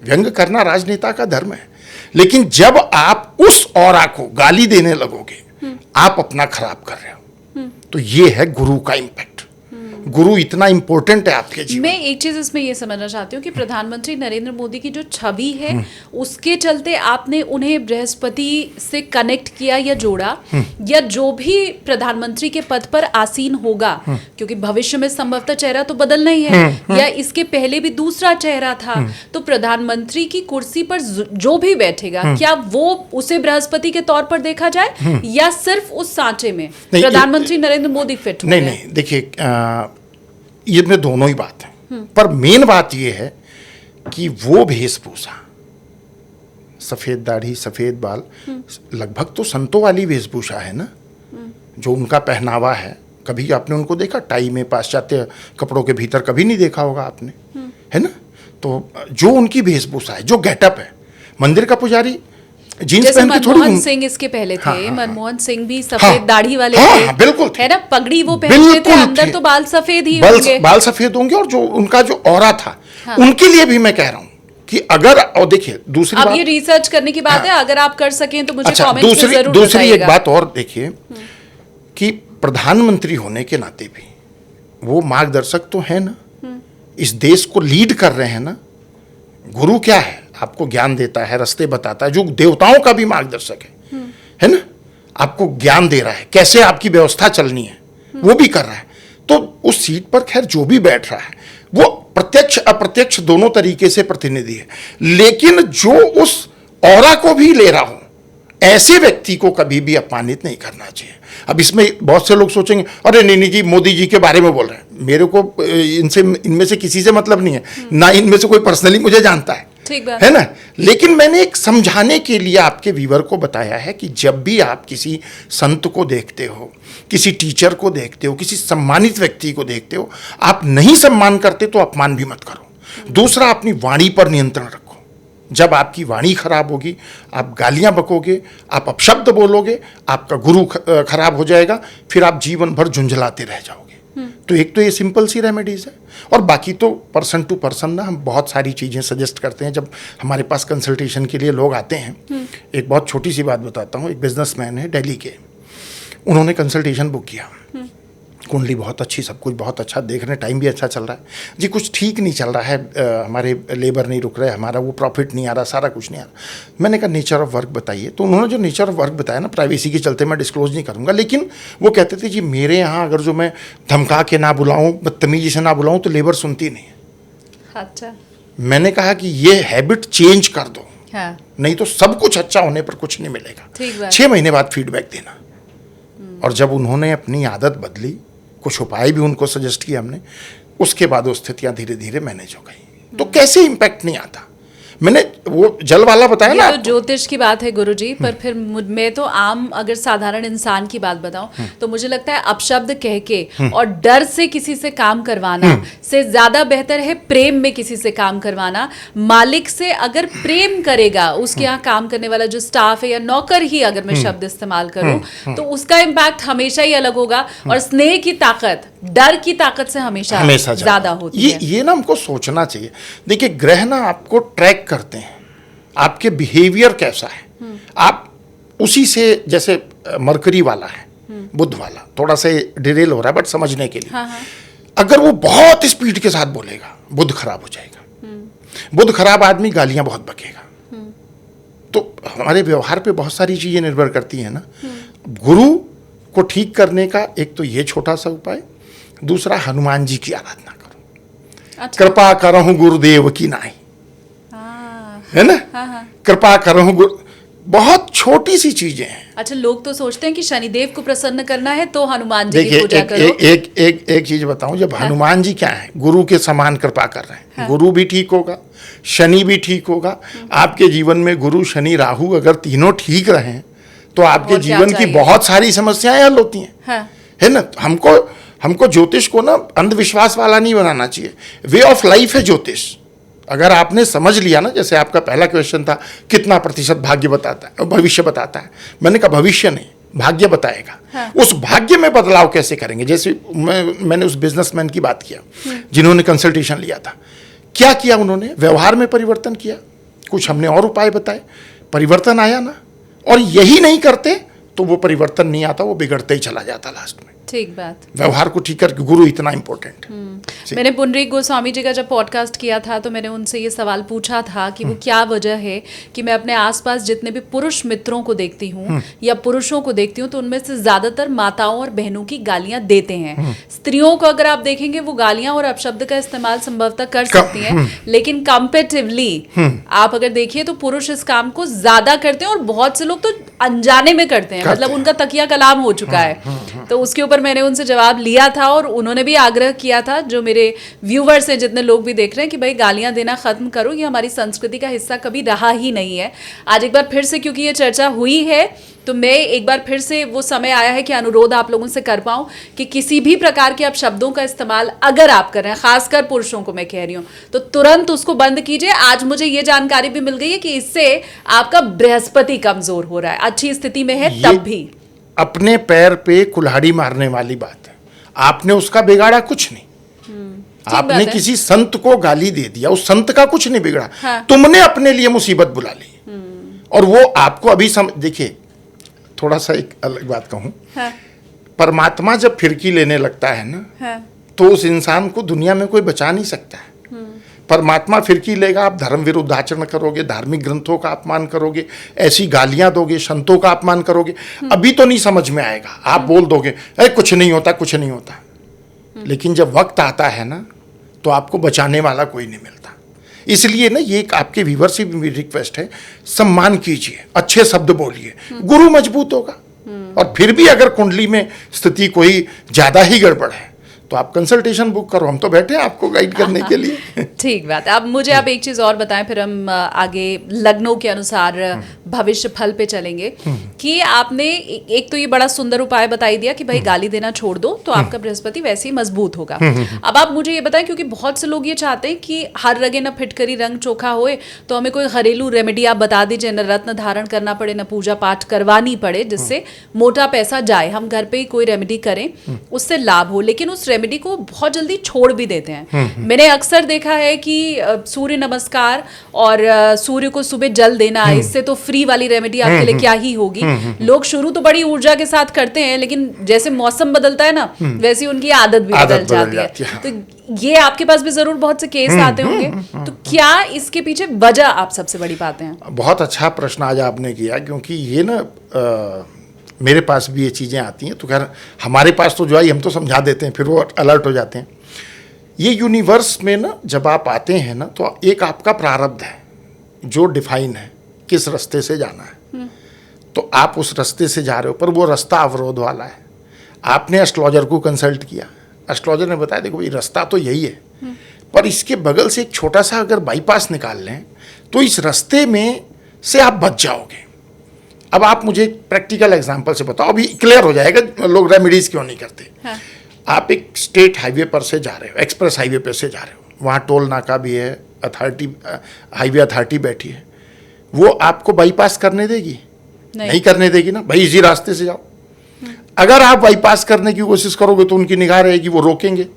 व्यंग करना राजनेता का धर्म है, लेकिन जब आप उस औरा को गाली देने लगोगे, आप अपना खराब कर रहे हो। तो ये है गुरु का इंपैक्ट। गुरु इतना इंपॉर्टेंट है आपके जीवन। मैं एक चीज इसमें ये समझना चाहती हूँ कि प्रधानमंत्री नरेंद्र मोदी की जो छवि है उसके चलते आपने उन्हें बृहस्पति से कनेक्ट किया या जोड़ा, या जो भी प्रधानमंत्री के पद पर आसीन होगा, क्योंकि भविष्य में संभवतः चेहरा तो बदलना ही है, या इसके पहले भी दूसरा चेहरा था, तो प्रधानमंत्री की कुर्सी पर जो भी बैठेगा, क्या वो उसे बृहस्पति के तौर पर देखा जाए, या सिर्फ उस सांचे में प्रधानमंत्री नरेंद्र मोदी फिट हो नहीं गए? नहीं, देखिए ये में दोनों ही बात है, पर मेन बात ये है कि वो वेशभूषा, सफेद दाढ़ी, सफेद बाल, लगभग तो संतों वाली वेशभूषा है ना, जो उनका पहनावा है। कभी आपने उनको देखा टाई में, पाश्चात्य कपड़ों के भीतर कभी नहीं देखा होगा आपने, है ना। तो जो उनकी वेशभूषा है, जो गेटअप है, मंदिर का पुजारी जींस जैसे पहन के थोड़ी मनमोहन सिंह इसके पहले थे, हाँ, मनमोहन सिंह भी हाँ, सफेद दाढ़ी वाले हाँ, थे, हाँ, बिल्कुल थे। है ना, पगड़ी वो पहनते थे, अंदर थे। तो बाल सफेद ही होंगे। बाल सफेद होंगे, और जो उनका जो ऑरा था, हाँ। उनके लिए भी मैं कह रहा हूं कि अगर, और देखिए दूसरी अब बात, ये रिसर्च करने की बात है, अगर आप कर सकें तो मुझे अच्छा, कमेंट्स में जरूर दूसरी एक बताइएगा। बात और देखिए कि प्रधानमंत्री होने के नाते भी वो मार्गदर्शक तो है ना, इस देश को लीड कर रहे हैं ना। गुरु क्या है? आपको ज्ञान देता है, रास्ते बताता है, जो देवताओं का भी मार्गदर्शक है ना, आपको ज्ञान दे रहा है, कैसे आपकी व्यवस्था चलनी है, वो भी कर रहा है। तो उस सीट पर खैर जो भी बैठ रहा है वो प्रत्यक्ष अप्रत्यक्ष दोनों तरीके से प्रतिनिधि है, लेकिन जो उस ऑरा को भी ले रहा हो, ऐसे व्यक्ति को कभी भी अपमानित नहीं करना चाहिए। अब इसमें बहुत से लोग सोचेंगे, अरे नहीं जी, मोदी जी के बारे में बोल रहे हैं। मेरे को इनमें से किसी से मतलब नहीं है, ना इनमें से कोई पर्सनली मुझे जानता है, ठीक बात है ना। लेकिन मैंने एक समझाने के लिए आपके व्यूअर को बताया है कि जब भी आप किसी संत को देखते हो, किसी टीचर को देखते हो, किसी सम्मानित व्यक्ति को देखते हो, आप नहीं सम्मान करते तो अपमान भी मत करो। दूसरा, अपनी वाणी पर नियंत्रण रखो। जब आपकी वाणी खराब होगी, आप गालियां बकोगे, आप अपशब्द बोलोगे, आपका गुरु खराब हो जाएगा, फिर आप जीवन भर झुंझलाते रह जाओगे। तो एक तो ये सिंपल सी रेमेडीज है, और बाकी तो पर्सन टू पर्सन ना हम बहुत सारी चीज़ें सजेस्ट करते हैं जब हमारे पास कंसल्टेशन के लिए लोग आते हैं। एक बहुत छोटी सी बात बताता हूँ। एक बिजनेसमैन है दिल्ली के, उन्होंने कंसल्टेशन बुक किया, कुंडली बहुत अच्छी, सब कुछ बहुत अच्छा, देख रहे हैं, टाइम भी अच्छा चल रहा है जी, कुछ ठीक नहीं चल रहा है, हमारे लेबर नहीं रुक रहे, हमारा वो प्रॉफिट नहीं आ रहा, सारा कुछ नहीं आ रहा। मैंने कहा नेचर ऑफ वर्क बताइए। तो उन्होंने जो नेचर ऑफ वर्क बताया ना, प्राइवेसी के चलते मैं डिस्क्लोज नहीं करूँगा, लेकिन वो कहते थे जी मेरे यहाँ अगर जो मैं धमका के ना बुलाऊँ, बदतमीजी से ना बुलाऊँ, तो लेबर सुनती नहीं है। अच्छा, मैंने कहा कि ये हैबिट चेंज कर दो, हाँ, नहीं तो सब कुछ अच्छा होने पर कुछ नहीं मिलेगा। 6 महीने बाद फीडबैक देना। और जब उन्होंने अपनी आदत बदली, कुछ उपाय भी उनको सजेस्ट किया हमने, उसके बाद वो स्थितियां धीरे धीरे मैनेज हो गई। तो कैसे इम्पैक्ट नहीं आता? मैंने वो जल वाला बताया ना, ये तो ज्योतिष की बात है गुरुजी, पर फिर मैं तो आम अगर साधारण इंसान की बात बताऊं तो मुझे लगता है अपशब्द कह के और डर से किसी से काम करवाना से ज्यादा बेहतर है प्रेम में किसी से काम करवाना। मालिक से अगर प्रेम करेगा, उसके यहाँ काम करने वाला जो स्टाफ है या नौकर ही अगर मैं शब्द इस्तेमाल करूं, तो उसका इम्पैक्ट हमेशा ही अलग होगा। और स्नेह की ताकत डर की ताकत से हमेशा ज्यादा होती है। ये ना हमको सोचना चाहिए। देखिए, ग्रह ना आपको ट्रैक करते हैं, आपके बिहेवियर कैसा है, आप उसी से, जैसे मरकरी वाला है, बुध वाला, थोड़ा सा डिरेल हो रहा है बट समझने के लिए, हाँ, हाँ। अगर वो बहुत स्पीड के साथ बोलेगा, बुध खराब हो जाएगा। बुध खराब आदमी गालियां बहुत बकेगा। तो हमारे व्यवहार पे बहुत सारी चीजें निर्भर करती हैं ना। गुरु को ठीक करने का एक तो ये छोटा सा उपाय, दूसरा हनुमान जी की आराधना करो। अच्छा। कृपा करहु गुरुदेव की नाई, है ना। हाँ, हाँ। कृपा करहु गुरु, बहुत छोटी सी चीजें हैं। अच्छा, लोग तो सोचते हैं कि शनिदेव को प्रसन्न करना है तो हनुमान जी की देखिए, पूजा करो। एक चीज बताऊं, जब हनुमान जी क्या है, गुरु के समान कृपा कर रहे हैं, गुरु भी ठीक होगा, शनि भी ठीक होगा। आपके जीवन में गुरु, शनि, राहु अगर तीनों ठीक रहे तो आपके और क्या जीवन की चाहिए? बहुत सारी समस्याएं हल होती हैं। हाँ। है ना? हमको ज्योतिष को ना अंधविश्वास वाला नहीं बनाना चाहिए, वे ऑफ लाइफ है ज्योतिष। अगर आपने समझ लिया ना, जैसे आपका पहला क्वेश्चन था कितना प्रतिशत भाग्य बताता है, भविष्य बताता है, मैंने कहा भविष्य नहीं, भाग्य बताएगा। हाँ। उस भाग्य में बदलाव कैसे करेंगे? जैसे मैंने उस बिजनेसमैन की बात किया जिन्होंने कंसल्टेशन लिया था, क्या किया उन्होंने? व्यवहार में परिवर्तन किया, कुछ हमने और उपाय बताए, परिवर्तन आया ना। और यही नहीं करते तो वो परिवर्तन नहीं आता, वो बिगड़ते ही चला जाता लास्ट में। ठीक बात। व्यवहार को ठीक करके गुरु इतना इंपॉर्टेंट है। मैंने पुंडरीक गोस्वामी जी का जब पॉडकास्ट किया था तो मैंने उनसे ये सवाल पूछा था कि वो क्या वजह है कि मैं अपने आसपास जितने भी पुरुष मित्रों को देखती हूँ या पुरुषों को देखती हूँ तो उनमें से ज्यादातर माताओं और बहनों की गालियां देते हैं। स्त्रियों को अगर आप देखेंगे वो गालियां और अपशब्द का इस्तेमाल संभवतः कर सकती हैं, लेकिन कंपेरेटिवली आप अगर देखिए तो पुरुष इस काम को ज्यादा करते हैं और बहुत से लोग तो अनजाने में करते हैं, मतलब उनका तकिया कलाम हो चुका है। तो उसके ऊपर मैंने उनसे जवाब लिया था और उन्होंने भी आग्रह किया था, जो मेरे व्यूवर्स हैं, जितने लोग भी देख रहे हैं, कि भाई गालियां देना खत्म करो, ये हमारी संस्कृति का हिस्सा कभी रहा ही नहीं है। आज एक बार फिर से क्योंकि ये चर्चा हुई है तो मैं एक बार फिर से वो समय आया है कि अनुरोध आप लोगों से कर पाऊं कि किसी भी प्रकार के आप शब्दों का इस्तेमाल अगर आप कर रहे हैं, खासकर पुरुषों को मैं कह रही हूं, तो तुरंत उसको बंद कीजिए। आज मुझे ये जानकारी भी मिल गई है कि इससे आपका बृहस्पति कमजोर हो रहा है, अच्छी स्थिति में है तब भी। अपने पैर पे कुल्हाड़ी मारने वाली बात है, आपने उसका बिगाड़ा कुछ नहीं। आपने किसी संत को गाली दे दिया, उस संत का कुछ नहीं बिगड़ा। हाँ। तुमने अपने लिए मुसीबत बुला ली। और वो आपको अभी देखिए, थोड़ा सा एक अलग बात कहूं। हाँ। परमात्मा जब फिरकी लेने लगता है ना, हाँ। तो उस इंसान को दुनिया में कोई बचा नहीं सकता है। परमात्मा फिरकी लेगा, आप धर्म विरुद्ध आचरण करोगे, धार्मिक ग्रंथों का अपमान करोगे, ऐसी गालियां दोगे, संतों का अपमान करोगे, अभी तो नहीं समझ में आएगा, आप बोल दोगे अरे कुछ नहीं होता, कुछ नहीं होता। लेकिन जब वक्त आता है ना, तो आपको बचाने वाला कोई नहीं मिलता। इसलिए ना, ये एक आपके व्यूवर से भी मेरी रिक्वेस्ट है, सम्मान कीजिए, अच्छे शब्द बोलिए, गुरु मजबूत होगा। और फिर भी अगर कुंडली में स्थिति कोई ज्यादा ही गड़बड़ है तो आप कंसल्टेशन बुक करो, हम तो बैठे हैं आपको गाइड करने के लिए। ठीक बात। अब मुझे आप एक चीज और बताएं, फिर हम आगे लग्नों के अनुसार भविष्य फल पे चलेंगे। कि आपने एक तो ये बड़ा सुंदर उपाय बताई दिया कि भाई गाली देना छोड़ दो तो आपका बृहस्पति वैसे ही मजबूत होगा। अब आप मुझे ये बताएं, क्योंकि बहुत से लोग ये चाहते हैं कि हर रगे न फिटकरी रंग चोखा होए, तो हमें कोई घरेलू रेमेडी आप बता दीजिए, न रत्न धारण करना पड़े, न पूजा पाठ करवानी पड़े, जिससे मोटा पैसा जाए, हम घर पे ही कोई रेमेडी करें उससे लाभ हो। लेकिन उस रेमेडी को बहुत जल्दी छोड़ भी देते हैं। मैंने अक्सर देखा है कि सूर्य नमस्कार और सूर्य को सुबह जल देना, इससे तो फ्री वाली रेमेडी आपके लिए क्या ही होगी। लोग शुरू तो बड़ी ऊर्जा के साथ करते हैं, लेकिन जैसे मौसम बदलता है ना, वैसी उनकी आदत भी बदल जाती है। तो ये आपके पास भी जरूर बहुत से केस आते होंगे, तो क्या इसके पीछे वजह आप सबसे बड़ी पाते हैं? बहुत अच्छा प्रश्न आज आपने किया, क्योंकि ये ना मेरे पास भी ये चीज़ें आती हैं। तो खैर हमारे पास तो जो आई हम तो समझा देते हैं, फिर वो अलर्ट हो जाते हैं। ये यूनिवर्स में ना जब आप आते हैं ना, तो एक आपका प्रारब्ध है जो डिफाइन है किस रास्ते से जाना है। तो आप उस रास्ते से जा रहे हो, पर वो रास्ता अवरोध वाला है। आपने एस्ट्रोलॉजर को कंसल्ट किया, एस्ट्रोलॉजर ने बताया देखो भाई रास्ता तो यही है, पर इसके बगल से एक छोटा सा अगर बाईपास निकाल लें तो इस रास्ते में से आप बच जाओगे। अब आप मुझे प्रैक्टिकल एग्जांपल से बताओ, अभी क्लियर हो जाएगा लोग रेमेडीज क्यों नहीं करते। हाँ। आप एक स्टेट हाईवे पर से जा रहे हो, एक्सप्रेस हाईवे पर से जा रहे हो, वहाँ टोल नाका भी है, अथॉरिटी हाईवे अथॉरिटी बैठी है, वो आपको बाईपास करने देगी? नहीं करने देगी ना भाई, इसी रास्ते से जाओ। अगर आप बाईपास करने की कोशिश करोगे तो उनकी निगाह रहेगी, वो रोकेंगे,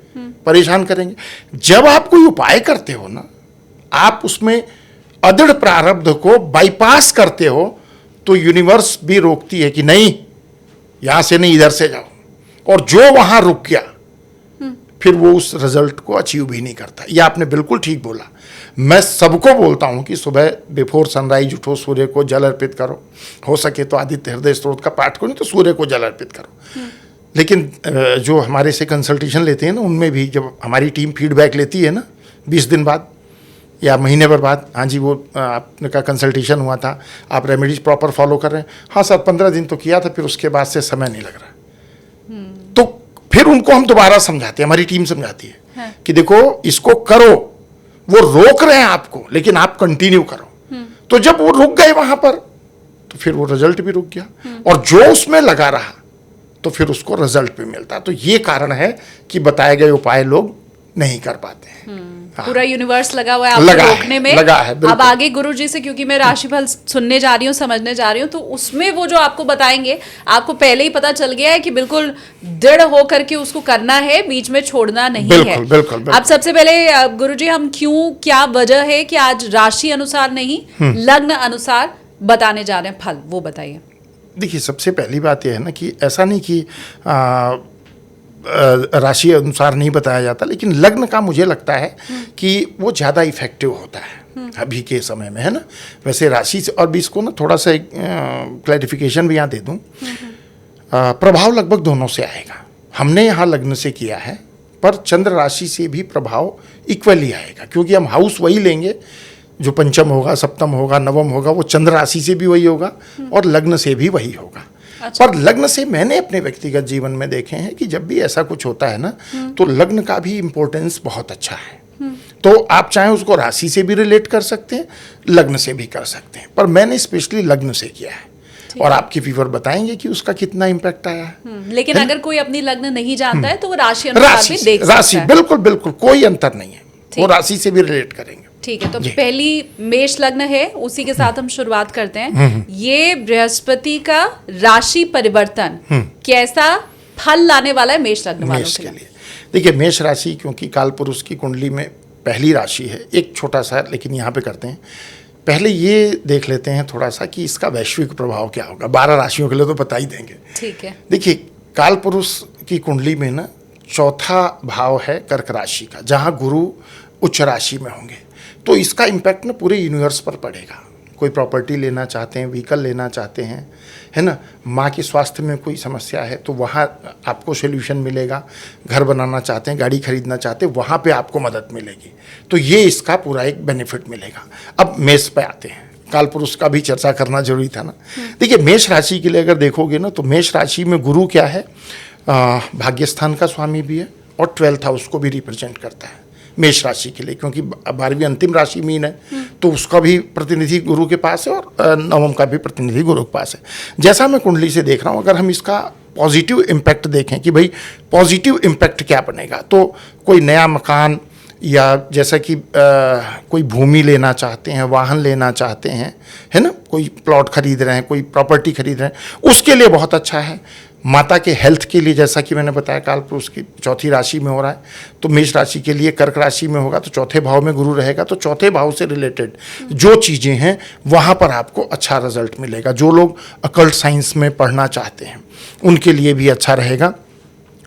परेशान करेंगे। जब आप कोई उपाय करते हो ना, आप उसमें अदृढ़ प्रारब्ध को बाईपास करते हो, तो यूनिवर्स भी रोकती है कि नहीं यहां से नहीं, इधर से जाओ। और जो वहां रुक गया फिर वो उस रिजल्ट को अचीव भी नहीं करता। ये आपने बिल्कुल ठीक बोला। मैं सबको बोलता हूं कि सुबह बिफोर सनराइज उठो, सूर्य को जल अर्पित करो, हो सके तो आदित्य हृदय स्तोत्र का पाठ करो, नहीं तो सूर्य को जल अर्पित करो। लेकिन जो हमारे से कंसल्टेशन लेते हैं ना, उनमें भी जब हमारी टीम फीडबैक लेती है ना 20 दिन बाद, या महीने भर बाद, हाँ जी वो आपने का कंसल्टेशन हुआ था, आप रेमेडीज प्रॉपर फॉलो कर रहे हैं, हाँ सर 15 दिन तो किया था, फिर उसके बाद से समय नहीं लग रहा। तो फिर उनको हम दोबारा समझाते हैं, हमारी टीम समझाती है कि देखो इसको करो, वो रोक रहे हैं आपको लेकिन आप कंटिन्यू करो। तो जब वो रुक गए वहां पर तो फिर वो रिजल्ट भी रुक गया, और जो उसमें लगा रहा तो फिर उसको रिजल्ट भी मिलता। तो ये कारण है कि बताए गए उपाय लोग नहीं कर पाते हैं। हाँ। पूरा यूनिवर्स लगा हुआ है आपको रोकने में। लगा है, अब आगे गुरुजी से, क्योंकि मैं राशिफल सुनने जा रही हूँ, समझने जा रही हूँ, तो उसमें वो जो आपको बताएंगे, आपको पहले ही पता चल गया है कि बिल्कुल दृढ़ होकर के उसको करना है, बीच में छोड़ना नहीं है। बिल्कुल, बिल्कुल। अब सबसे पहले गुरुजी, हम क्यों, क्या वजह है कि आज राशि अनुसार नहीं लग्न अनुसार बताने जा रहे हैं फल, वो बताइए। देखिए, सबसे पहली बात यह है ना कि ऐसा नहीं कि राशि अनुसार नहीं बताया जाता, लेकिन लग्न का मुझे लगता है कि वो ज़्यादा इफेक्टिव होता है अभी के समय में, है ना। वैसे राशि से, और भी इसको ना थोड़ा सा एक क्लैरिफिकेशन भी यहाँ दे दूँ, प्रभाव लगभग दोनों से आएगा। हमने यहाँ लग्न से किया है, पर चंद्र राशि से भी प्रभाव इक्वली आएगा, क्योंकि हम हाउस वही लेंगे जो पंचम होगा, सप्तम होगा, नवम होगा, वो चंद्र राशि से भी वही होगा और लग्न से भी वही होगा। अच्छा। पर लग्न से मैंने अपने व्यक्तिगत जीवन में देखे हैं कि जब भी ऐसा कुछ होता है ना, तो लग्न का भी इम्पोर्टेंस बहुत अच्छा है। तो आप चाहे उसको राशि से भी रिलेट कर सकते हैं, लग्न से भी कर सकते हैं, पर मैंने स्पेशली लग्न से किया है, और आपके व्यूअर बताएंगे कि उसका कितना इम्पैक्ट आया है। लेकिन अगर कोई अपनी लग्न नहीं जानता है तो वो राशि अनुसार भी देख सकता है। राशि बिल्कुल बिल्कुल कोई अंतर नहीं है, वो राशि से भी रिलेट करेंगे। ठीक है, तो पहली मेष लग्न है, उसी के साथ हम शुरुआत करते हैं। ये बृहस्पति का राशि परिवर्तन कैसा फल लाने वाला है मेष लग्न वालों के लिए? देखिए, मेष राशि क्योंकि काल पुरुष की कुंडली में पहली राशि है, एक छोटा सा लेकिन यहाँ पे करते हैं, पहले ये देख लेते हैं थोड़ा सा कि इसका वैश्विक प्रभाव क्या होगा। 12 राशियों के लिए तो बता ही देंगे। ठीक है। देखिए, काल पुरुष की कुंडली में ना चौथा भाव है कर्क राशि का, जहाँ गुरु उच्च राशि में होंगे, तो इसका इम्पैक्ट ना पूरे यूनिवर्स पर पड़ेगा। कोई प्रॉपर्टी लेना चाहते हैं, व्हीकल लेना चाहते हैं, है ना, माँ के स्वास्थ्य में कोई समस्या है तो वहाँ आपको सोल्यूशन मिलेगा। घर बनाना चाहते हैं, गाड़ी खरीदना चाहते हैं, वहाँ पे आपको मदद मिलेगी। तो ये इसका पूरा एक बेनिफिट मिलेगा। अब मेष पे आते हैं, काल पुरुष का भी चर्चा करना जरूरी था ना। देखिए, मेष राशि के लिए अगर देखोगे ना, तो मेष राशि में गुरु क्या है, भाग्यस्थान का स्वामी भी है और 12th हाउस को भी रिप्रेजेंट करता है मेष राशि के लिए, क्योंकि 12वीं अंतिम राशि मीन है, तो उसका भी प्रतिनिधि गुरु के पास है और नवम का भी प्रतिनिधि गुरु के पास है। जैसा मैं कुंडली से देख रहा हूँ, अगर हम इसका पॉजिटिव इम्पैक्ट देखें कि भाई पॉजिटिव इम्पैक्ट क्या बनेगा, तो कोई नया मकान, या जैसा कि कोई भूमि लेना चाहते हैं, वाहन लेना चाहते हैं, है ना, कोई प्लॉट खरीद रहे हैं, कोई प्रॉपर्टी खरीद रहे हैं, उसके लिए बहुत अच्छा है। माता के हेल्थ के लिए, जैसा कि मैंने बताया, काल पुरुष की चौथी राशि में हो रहा है, तो मेष राशि के लिए कर्क राशि में होगा, तो चौथे भाव में गुरु रहेगा, तो चौथे भाव से रिलेटेड जो चीज़ें हैं वहाँ पर आपको अच्छा रिजल्ट मिलेगा। जो लोग अकल्ट साइंस में पढ़ना चाहते हैं उनके लिए भी अच्छा रहेगा,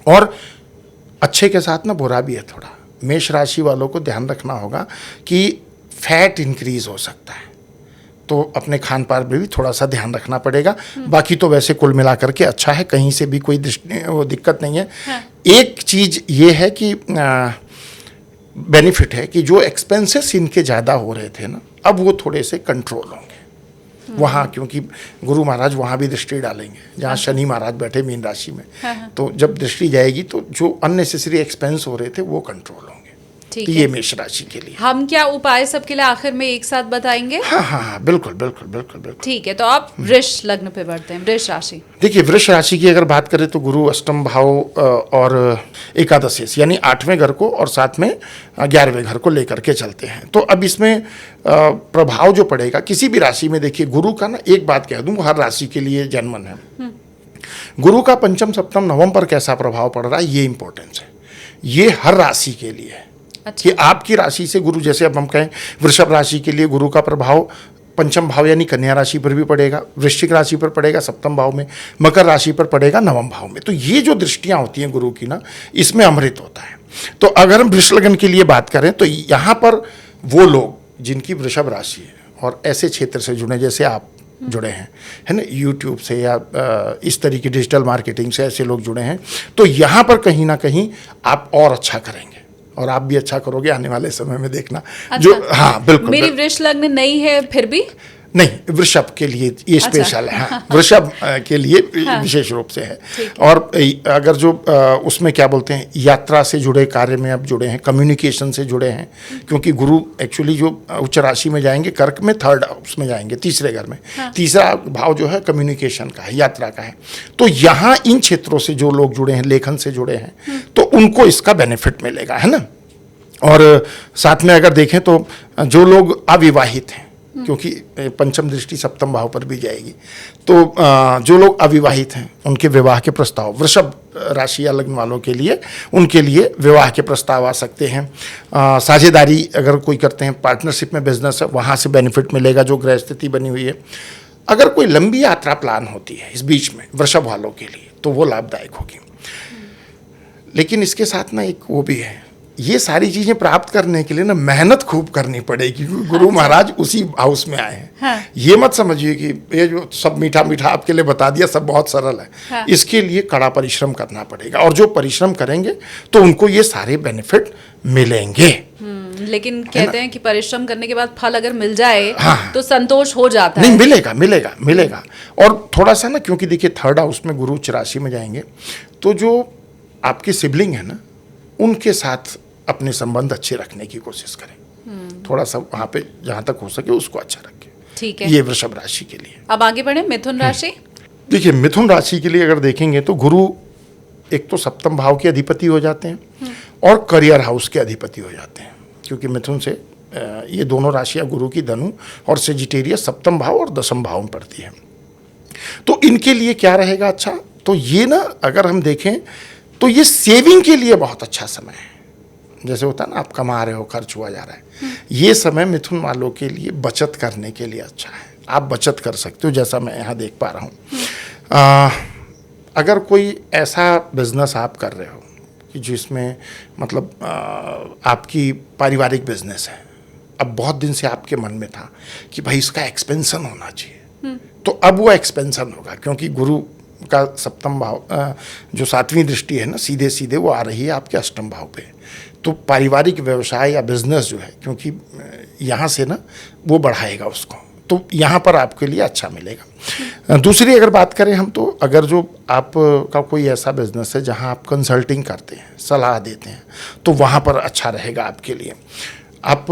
और अच्छे के साथ ना बुरा भी है थोड़ा। मेष राशि वालों को ध्यान रखना होगा कि फैट इंक्रीज हो सकता है, तो अपने खान पान में भी थोड़ा सा ध्यान रखना पड़ेगा। बाकी तो वैसे कुल मिलाकर के अच्छा है, कहीं से भी कोई दिक्कत नहीं है। हाँ। एक चीज़ ये है कि बेनिफिट है कि जो एक्सपेंसेस इनके ज़्यादा हो रहे थे ना, अब वो थोड़े से कंट्रोल होंगे वहाँ, क्योंकि गुरु महाराज वहाँ भी दृष्टि डालेंगे जहाँ शनि महाराज बैठे मीन राशि में। हाँ। तो जब दृष्टि जाएगी तो जो अननेसेसरी एक्सपेंस हो रहे थे वो कंट्रोल होंगे। तो ये मेष राशि के लिए हम क्या उपाय सबके लिए आखिर में एक साथ बताएंगे? हाँ हाँ हाँ, बिल्कुल बिल्कुल बिल्कुल बिल्कुल। ठीक है, तो आप वृष लग्न पे बढ़ते हैं, वृष राशि। देखिए, वृष राशि की अगर बात करें तो गुरु अष्टम भाव और एकादश यानी 8वें घर को और साथ में 11वें घर को लेकर के चलते हैं। तो अब इसमें प्रभाव जो पड़ेगा किसी भी राशि में, देखिए गुरु का ना एक बात कह दूँ, हर राशि के लिए जन्मन है। गुरु का पंचम सप्तम नवम पर कैसा प्रभाव पड़ रहा है, ये इंपॉर्टेंस है। ये हर राशि के लिए है। अच्छा। कि आपकी राशि से गुरु, जैसे अब हम कहें वृषभ राशि के लिए गुरु का प्रभाव पंचम भाव यानी कन्या राशि पर भी पड़ेगा, वृश्चिक राशि पर पड़ेगा सप्तम भाव में, मकर राशि पर पड़ेगा नवम भाव में। तो ये जो दृष्टियां होती हैं गुरु की ना, इसमें अमृत होता है। तो अगर हम वृष लग्न के लिए बात करें तो यहाँ पर वो लोग जिनकी वृषभ राशि है और ऐसे क्षेत्र से जुड़े जैसे आप जुड़े हैं, है ना, यूट्यूब से या इस तरीके डिजिटल मार्केटिंग से ऐसे लोग जुड़े हैं, तो यहाँ पर कहीं ना कहीं आप और अच्छा करेंगे और आप भी अच्छा करोगे आने वाले समय में, देखना। अच्छा। जो हाँ बिल्कुल, मेरी वृष लग्न नहीं है फिर भी? नहीं, वृषभ के लिए ये स्पेशल है। हाँ, वृषभ के लिए विशेष रूप से है। और अगर जो उसमें क्या बोलते हैं, यात्रा से जुड़े कार्य में आप जुड़े हैं, कम्युनिकेशन से जुड़े हैं, क्योंकि गुरु एक्चुअली जो उच्च राशि में जाएंगे, कर्क में थर्ड हाउस में जाएंगे, तीसरे घर में। तीसरा भाव जो है कम्युनिकेशन का है, यात्रा का है। तो यहाँ इन क्षेत्रों से जो लोग जुड़े हैं, लेखन से जुड़े हैं, तो उनको इसका बेनिफिट मिलेगा, है ना। और साथ में अगर देखें तो जो लोग अविवाहित हैं, क्योंकि पंचम दृष्टि सप्तम भाव पर भी जाएगी, तो जो लोग अविवाहित हैं उनके विवाह के प्रस्ताव, वृषभ राशि या लग्न वालों के लिए, उनके लिए विवाह के प्रस्ताव आ सकते हैं। साझेदारी अगर कोई करते हैं, पार्टनरशिप में बिजनेस है, वहाँ से बेनिफिट मिलेगा जो ग्रह स्थिति बनी हुई है। अगर कोई लंबी यात्रा प्लान होती है इस बीच में वृषभ वालों के लिए, तो वो लाभदायक होगी। लेकिन इसके साथ ना एक वो भी है, ये सारी चीजें प्राप्त करने के लिए ना मेहनत खूब करनी पड़ेगी, क्योंकि गुरु महाराज उसी हाउस में आए हैं। हाँ। ये मत समझिए कि ये जो सब मीठा मीठा आपके लिए बता दिया सब बहुत सरल है। हाँ। इसके लिए कड़ा परिश्रम करना पड़ेगा, और जो परिश्रम करेंगे तो उनको ये सारे बेनिफिट मिलेंगे। लेकिन कहते हैं कि परिश्रम करने के बाद फल अगर मिल जाए, हाँ, तो संतोष हो जाता है। नहीं, मिलेगा। और थोड़ा सा ना, क्योंकि देखिए थर्ड हाउस में गुरु उच्च राशि में जाएंगे, तो जो आपके सिबलिंग है ना, उनके साथ अपने संबंध अच्छे रखने की कोशिश करें। थोड़ा सा वहां पे जहां तक हो सके उसको अच्छा रखें। ठीक है, ये वृषभ राशि के लिए। अब आगे बढ़े मिथुन राशि। देखिए मिथुन राशि के लिए अगर देखेंगे तो गुरु एक तो सप्तम भाव के अधिपति हो जाते हैं और करियर हाउस के अधिपति हो जाते हैं, क्योंकि मिथुन से ये दोनों राशियां गुरु की धनु और सेजिटेरियस सप्तम भाव और दसम भाव में पड़ती है। तो इनके लिए क्या रहेगा अच्छा, तो ये ना अगर हम देखें तो ये सेविंग के लिए बहुत अच्छा समय है। जैसे होता है ना, आप कमा रहे हो, खर्च हुआ जा रहा है, ये समय मिथुन वालों के लिए बचत करने के लिए अच्छा है। आप बचत कर सकते हो, जैसा मैं यहाँ देख पा रहा हूँ। अगर कोई ऐसा बिजनेस आप कर रहे हो कि जिसमें मतलब आपकी पारिवारिक बिजनेस है, अब बहुत दिन से आपके मन में था कि भाई इसका एक्सपेंशन होना चाहिए, तो अब वो एक्सपेंशन होगा, क्योंकि गुरु का सप्तम भाव जो सातवीं दृष्टि है ना, सीधे सीधे वो आ रही है आपके अष्टम भाव पे। तो पारिवारिक व्यवसाय या बिजनेस जो है, क्योंकि यहाँ से ना वो बढ़ाएगा उसको, तो यहाँ पर आपके लिए अच्छा मिलेगा। दूसरी अगर बात करें हम, तो अगर जो आप का कोई ऐसा बिजनेस है जहाँ आप कंसल्टिंग करते हैं, सलाह देते हैं, तो वहाँ पर अच्छा रहेगा आपके लिए। आप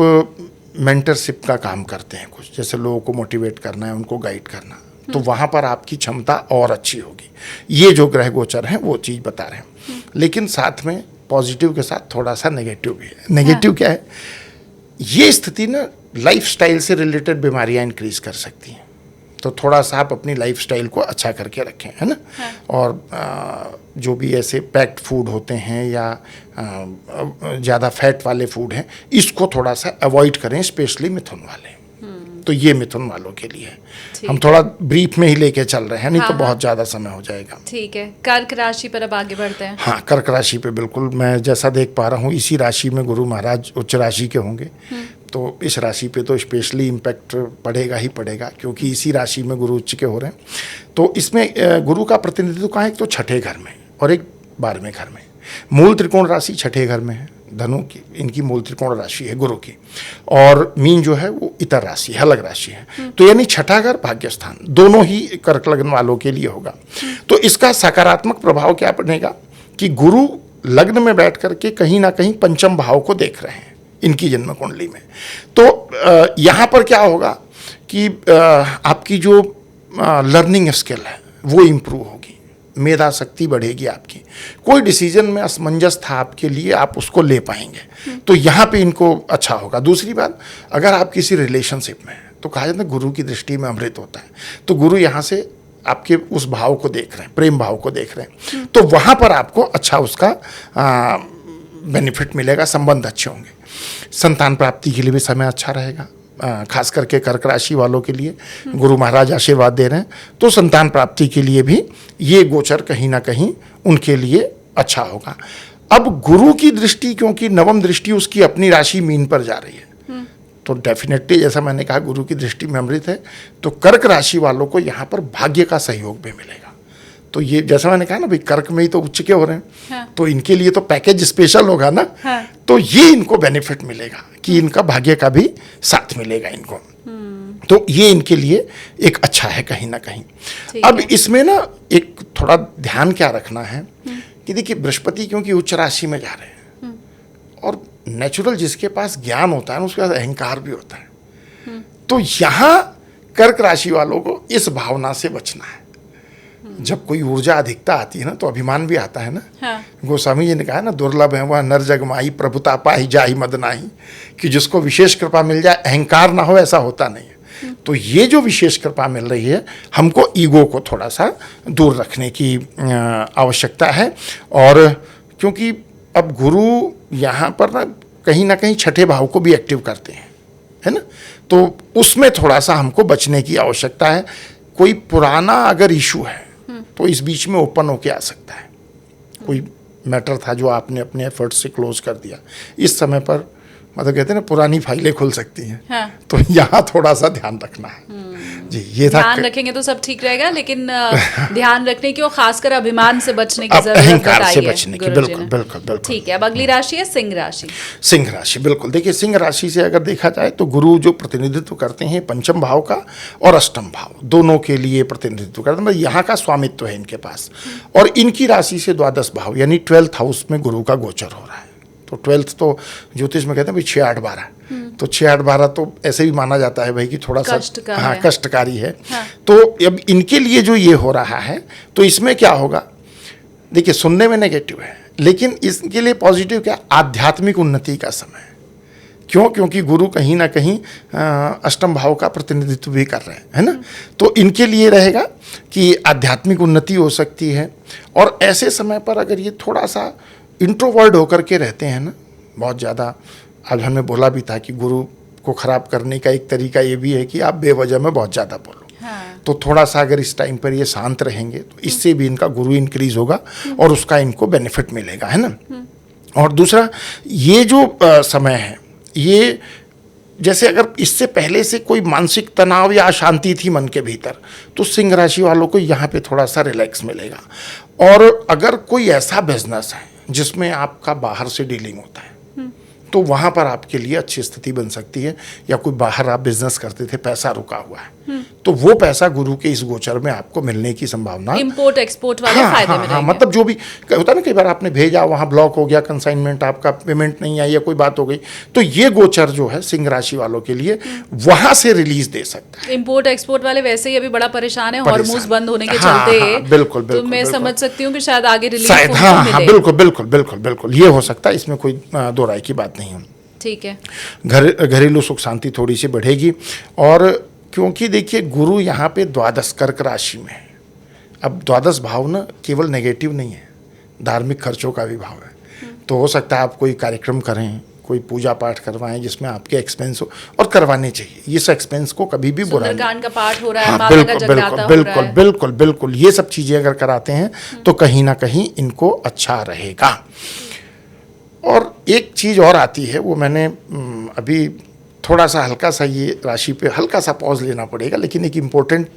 मेंटरशिप का काम करते हैं कुछ, जैसे लोगों को मोटिवेट करना है, उनको गाइड करना, तो वहाँ पर आपकी क्षमता और अच्छी होगी। ये जो ग्रह गोचर हैं वो चीज़ बता रहे हैं। लेकिन साथ में पॉजिटिव के साथ थोड़ा सा नेगेटिव भी है। नेगेटिव क्या है, ये स्थिति ना लाइफस्टाइल से रिलेटेड बीमारियां इंक्रीज कर सकती हैं, तो थोड़ा सा आप अपनी लाइफस्टाइल को अच्छा करके रखें, है ना। और जो भी ऐसे पैक्ड फूड होते हैं या ज़्यादा फैट वाले फूड हैं, इसको थोड़ा सा अवॉइड करें, स्पेशली मिथुन वाले। तो ये मिथुन वालों के लिए है। हम थोड़ा ब्रीफ में ही लेके चल रहे हैं, नहीं तो बहुत ज़्यादा समय हो जाएगा। ठीक है, कर्क राशि पर अब आगे बढ़ते हैं। हाँ, कर्क राशि पे बिल्कुल मैं जैसा देख पा रहा हूँ, इसी राशि में गुरु महाराज उच्च राशि के होंगे, तो इस राशि पे तो स्पेशली इम्पैक्ट पड़ेगा ही पड़ेगा, क्योंकि इसी राशि में गुरु उच्च के हो रहे हैं। तो इसमें गुरु का प्रतिनिधित्व कहाँ है, एक तो छठे घर में और एक 12वें घर में। मूल त्रिकोण राशि छठे घर में है, धनु की इनकी मूल त्रिकोण राशि है गुरु की, और मीन जो है वो इतर राशि है, अलग राशि है। तो यानी छठा घर भाग्य स्थान दोनों ही कर्क लग्न वालों के लिए होगा। तो इसका सकारात्मक प्रभाव क्या पड़ेगा कि गुरु लग्न में बैठ करके कहीं ना कहीं पंचम भाव को देख रहे हैं इनकी जन्म कुंडली में। तो यहाँ पर क्या होगा कि आपकी जो लर्निंग स्किल है वो इम्प्रूव होगी, मेधा शक्ति बढ़ेगी आपकी, कोई डिसीजन में असमंजस था आपके लिए, आप उसको ले पाएंगे, तो यहाँ पे इनको अच्छा होगा। दूसरी बात, अगर आप किसी रिलेशनशिप में हैं तो कहा जाता है गुरु की दृष्टि में अमृत होता है, तो गुरु यहाँ से आपके उस भाव को देख रहे हैं, प्रेम भाव को देख रहे हैं, तो वहाँ पर आपको अच्छा उसका बेनिफिट मिलेगा, संबंध अच्छे होंगे। संतान प्राप्ति के लिए भी समय अच्छा रहेगा, खास करके कर्क राशि वालों के लिए गुरु महाराज आशीर्वाद दे रहे हैं, तो संतान प्राप्ति के लिए भी ये गोचर कहीं ना कहीं उनके लिए अच्छा होगा। अब गुरु की दृष्टि, क्योंकि नवम दृष्टि उसकी अपनी राशि मीन पर जा रही है, तो डेफिनेटली जैसा मैंने कहा गुरु की दृष्टि में अमृत है, तो कर्क राशि वालों को यहाँ पर भाग्य का सहयोग भी मिलेगा। तो ये जैसा मैंने कहा ना भाई, कर्क में ही तो उच्च के हो रहे हैं। हाँ। तो इनके लिए तो पैकेज स्पेशल होगा ना। हाँ। तो ये इनको बेनिफिट मिलेगा कि इनका भाग्य का भी साथ मिलेगा इनको। तो ये इनके लिए एक अच्छा है कहीं ना कहीं। ठीक अब है। इसमें ना एक थोड़ा ध्यान क्या रखना है कि देखिए, बृहस्पति क्योंकि उच्च राशि में जा रहे हैं, और नेचुरल जिसके पास ज्ञान होता है ना, उसके पास अहंकार भी होता है। तो यहाँ कर्क राशि वालों को इस भावना से बचना है। जब कोई ऊर्जा अधिकता आती है ना, तो अभिमान भी आता है ना। हाँ। गोस्वामी जी ने कहा ना, दुर्लभ है वह नर जग माही, प्रभुता पाही जाहि मद नाही, कि जिसको विशेष कृपा मिल जाए, अहंकार ना हो, ऐसा होता नहीं है। तो ये जो विशेष कृपा मिल रही है, हमको ईगो को थोड़ा सा दूर रखने की आवश्यकता है। और क्योंकि अब गुरु यहाँ पर ना कहीं छठे भाव को भी एक्टिव करते हैं, है ना। तो उसमें थोड़ा सा हमको बचने की आवश्यकता है। कोई पुराना अगर इशू है तो इस बीच में ओपन होके आ सकता है। कोई मैटर था जो आपने अपने एफर्ट से क्लोज कर दिया, इस समय पर मतलब कहते हैं ना, पुरानी फाइलें खुल सकती हैं। हाँ। तो यहाँ थोड़ा सा ध्यान रखना है। जी, ये था। ध्यान रखेंगे तो सब ठीक रहेगा, लेकिन ध्यान रखने की और खासकर अभिमान से बचने की अब जरूरत अहंकार से बताइए बचने की, गुरुजी बिल्कुल ने। बिल्कुल बिल्कुल। ठीक है, अब अगली राशि है सिंह राशि। सिंह राशि, बिल्कुल। देखिए, सिंह राशि से अगर देखा जाए तो गुरु जो प्रतिनिधित्व करते हैं पंचम भाव का और अष्टम भाव, दोनों के लिए प्रतिनिधित्व करते हैं। मतलब यहाँ का स्वामित्व है इनके पास। और इनकी राशि से द्वादश भाव यानी 12th हाउस में गुरु का गोचर हो रहा है। तो 12th तो ज्योतिष में कहते हैं भाई 6, 8, 12। तो 6, 8, 12 तो ऐसे भी माना जाता है भाई कि थोड़ा सा कष्टकारी है। हाँ। तो अब इनके लिए जो ये हो रहा है, तो इसमें क्या होगा, देखिए सुनने में नेगेटिव है, लेकिन इसके लिए पॉजिटिव क्या, आध्यात्मिक उन्नति का समय है। क्यों? क्योंकि गुरु कहीं ना कहीं अष्टम भाव का प्रतिनिधित्व भी कर रहे हैं, है ना। तो इनके लिए रहेगा कि आध्यात्मिक उन्नति हो सकती है। और ऐसे समय पर अगर ये थोड़ा सा इंट्रोवर्ड होकर के रहते हैं ना, बहुत ज़्यादा, आज हमने बोला भी था कि गुरु को ख़राब करने का एक तरीका ये भी है कि आप बेवजह में बहुत ज़्यादा बोलो। हाँ। तो थोड़ा सा अगर इस टाइम पर ये शांत रहेंगे तो इससे भी इनका गुरु इंक्रीज होगा और उसका इनको बेनिफिट मिलेगा, है ना। और दूसरा, ये जो समय है, ये जैसे अगर इससे पहले से कोई मानसिक तनाव या अशांति थी मन के भीतर, तो सिंह राशि वालों को यहाँ पे थोड़ा सा रिलैक्स मिलेगा। और अगर कोई ऐसा बिजनेस है जिसमें आपका बाहर से डीलिंग होता है, तो वहाँ पर आपके लिए अच्छी स्थिति बन सकती है। या कोई बाहर आप बिजनेस करते थे, पैसा रुका हुआ है, तो वो पैसा गुरु के इस गोचर में आपको मिलने की संभावना, इंपोर्ट एक्सपोर्ट वाले फायदे में रहेंगे। मतलब जो भी होता है ना, कई बार आपने भेजा, वहाँ ब्लॉक हो गया, कंसाइनमेंट, आपका पेमेंट नहीं आई या कोई बात हो गई, तो ये गोचर जो है सिंह राशि वालों के लिए वहाँ से रिलीज दे सकता है। इंपोर्ट एक्सपोर्ट वाले वैसे ही अभी बड़ा परेशान है, हॉर्मोज बंद होने के हाँ, चलते। हाँ, बिल्कुल तो बिल्कुल, मैं बिल्कुल। समझ सकती हूँ कि शायद आगे रिलीफ हाँ, बिल्कुल बिल्कुल बिल्कुल बिल्कुल, ये हो सकता है, इसमें कोई दो राय की बात नहीं है। ठीक है। घरेलू सुख शांति थोड़ी सी बढ़ेगी। और क्योंकि देखिए, गुरु यहाँ पे द्वादश कर्क राशि में है। अब द्वादश भाव ना केवल नेगेटिव नहीं है, धार्मिक खर्चों का भी भाव है। तो हो सकता है आप कोई कार्यक्रम करें, कोई पूजा पाठ करवाएं जिसमें आपके एक्सपेंस हो, और करवाने चाहिए। इस एक्सपेंस को कभी भी बुरा नहीं। सुंदरकांड का पाठ हो रहा है, हाँ, माता का बिल्कुल जगराता बिल्कुल हो बिल्कुल रहा है। बिल्कुल बिल्कुल, ये सब चीज़ें अगर कराते हैं तो कहीं ना कहीं इनको अच्छा रहेगा। और एक चीज़ और आती है, वो मैंने अभी थोड़ा सा हल्का सा ये राशि पे हल्का सा पॉज लेना पड़ेगा, लेकिन एक इम्पोर्टेंट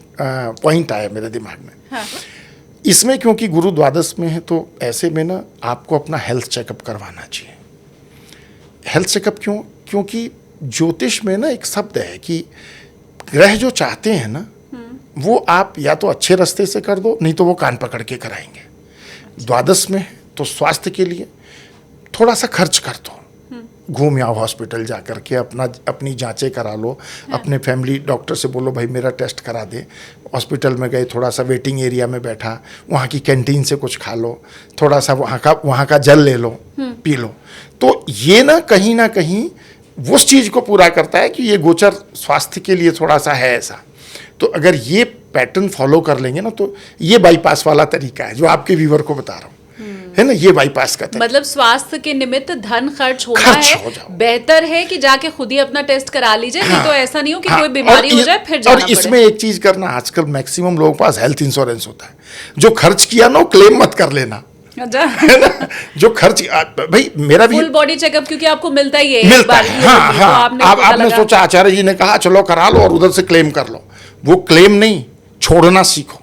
पॉइंट आया मेरे दिमाग में। हाँ। इसमें क्योंकि गुरु द्वादश में है, तो ऐसे में ना आपको अपना हेल्थ चेकअप करवाना चाहिए। हेल्थ चेकअप क्यों? क्योंकि ज्योतिष में ना एक शब्द है कि ग्रह जो चाहते हैं ना, वो आप या तो अच्छे रास्ते से कर दो, नहीं तो वो कान पकड़ के कराएंगे। द्वादश में तो स्वास्थ्य के लिए थोड़ा सा खर्च कर दो, घूम आओ हॉस्पिटल जा कर के, अपनी जांचें करा लो। हाँ। अपने फैमिली डॉक्टर से बोलो भाई मेरा टेस्ट करा दे। हॉस्पिटल में गए, थोड़ा सा वेटिंग एरिया में बैठा, वहाँ की कैंटीन से कुछ खा लो, थोड़ा सा वहाँ का जल ले लो, पी लो। तो ये ना कहीं उस चीज़ को पूरा करता है कि ये गोचर स्वास्थ्य के लिए थोड़ा सा है ऐसा। तो अगर ये पैटर्न फॉलो कर लेंगे ना, तो ये बाईपास वाला तरीका है जो आपके व्यूअर को बता रहा हूँ, है ना, ये बाईपास का तरीका। मतलब स्वास्थ्य के निमित्त धन खर्च होना है, बेहतर है कि जाके खुद ही अपना टेस्ट करा लीजिए। हाँ, नहीं तो ऐसा नहीं हो कि कोई बीमारी हो जाए फिर जाना पड़े। और इसमें एक चीज करना, आजकल मैक्सिमम लोगों के पास हेल्थ इंश्योरेंस होता है। जो खर्च किया ना, क्लेम मत कर लेना, है ना। जो खर्च, भाई मेरा भी फुल बॉडी चेकअप क्योंकि आपको मिलता ही है, मिलता है। हाँ, हाँ, तो आपने सोचा, आचार्य जी ने कहा चलो करा लो और उधर से क्लेम कर लो। वो क्लेम नहीं, छोड़ना सीखो,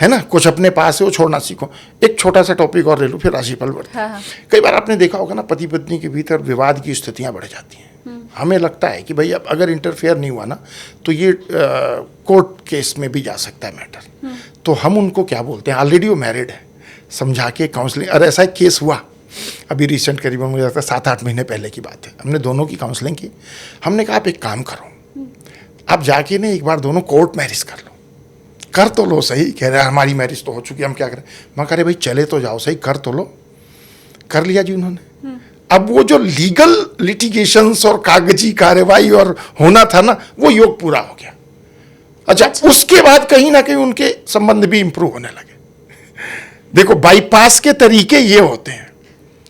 है ना, कुछ अपने पास है वो छोड़ना सीखो। एक छोटा सा टॉपिक और ले लूँ फिर राशिफल बढ़ते हैं। हाँ। कई बार आपने देखा होगा ना, पति पत्नी के भीतर विवाद की स्थितियां बढ़ जाती हैं। हमें लगता है कि भाई अब अगर इंटरफेयर नहीं हुआ ना तो ये कोर्ट केस में भी जा सकता है मैटर। तो हम उनको क्या बोलते हैं, ऑलरेडी वो मैरिड है, समझा के काउंसलिंग। और ऐसा एक केस हुआ अभी रिसेंट, करीबन मुझे लगता है 7-8 महीने पहले की बात है। हमने दोनों की काउंसलिंग की। हमने कहा आप एक काम करो, आप जाके ना एक बार दोनों कोर्ट मैरिज कर लो, कर तो लो सही। कह रहे हमारी मैरिज तो हो चुकी है, हम क्या करें। मैं कह रहे भाई चले तो जाओ सही, कर तो लो। कर लिया जी उन्होंने। अब वो जो लीगल लिटिगेशंस और कागजी कार्रवाई और होना था ना, वो योग पूरा हो गया। अच्छा, उसके बाद कहीं ना कहीं उनके संबंध भी इंप्रूव होने लगे। देखो, बाईपास के तरीके ये होते हैं।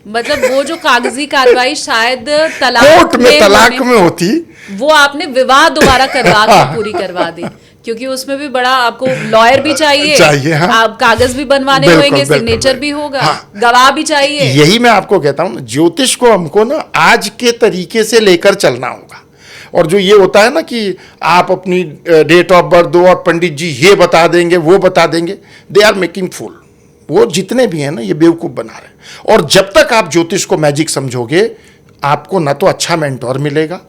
मतलब वो जो कागजी कार्रवाई शायद कोर्ट में तलाक में होती, वो आपने विवाह दोबारा करवा के पूरी करवा दी, क्योंकि उसमें भी बड़ा आपको लॉयर भी चाहिए। हाँ। आप कागज भी बनवाने होंगे, सिग्नेचर भी होगा। हाँ। गवाह भी चाहिए। यही मैं आपको कहता हूँ, ज्योतिष को हमको ना आज के तरीके से लेकर चलना होगा। और जो ये होता है ना कि आप अपनी डेट ऑफ बर्थ दो और पंडित जी ये बता देंगे वो बता देंगे, दे आर मेकिंग फूल। वो जितने भी हैं ना, ये बेवकूफ़ बना रहे हैं। और जब तक आप ज्योतिष को मैजिक समझोगे, आपको ना तो अच्छा मेंटोर मिलेगा,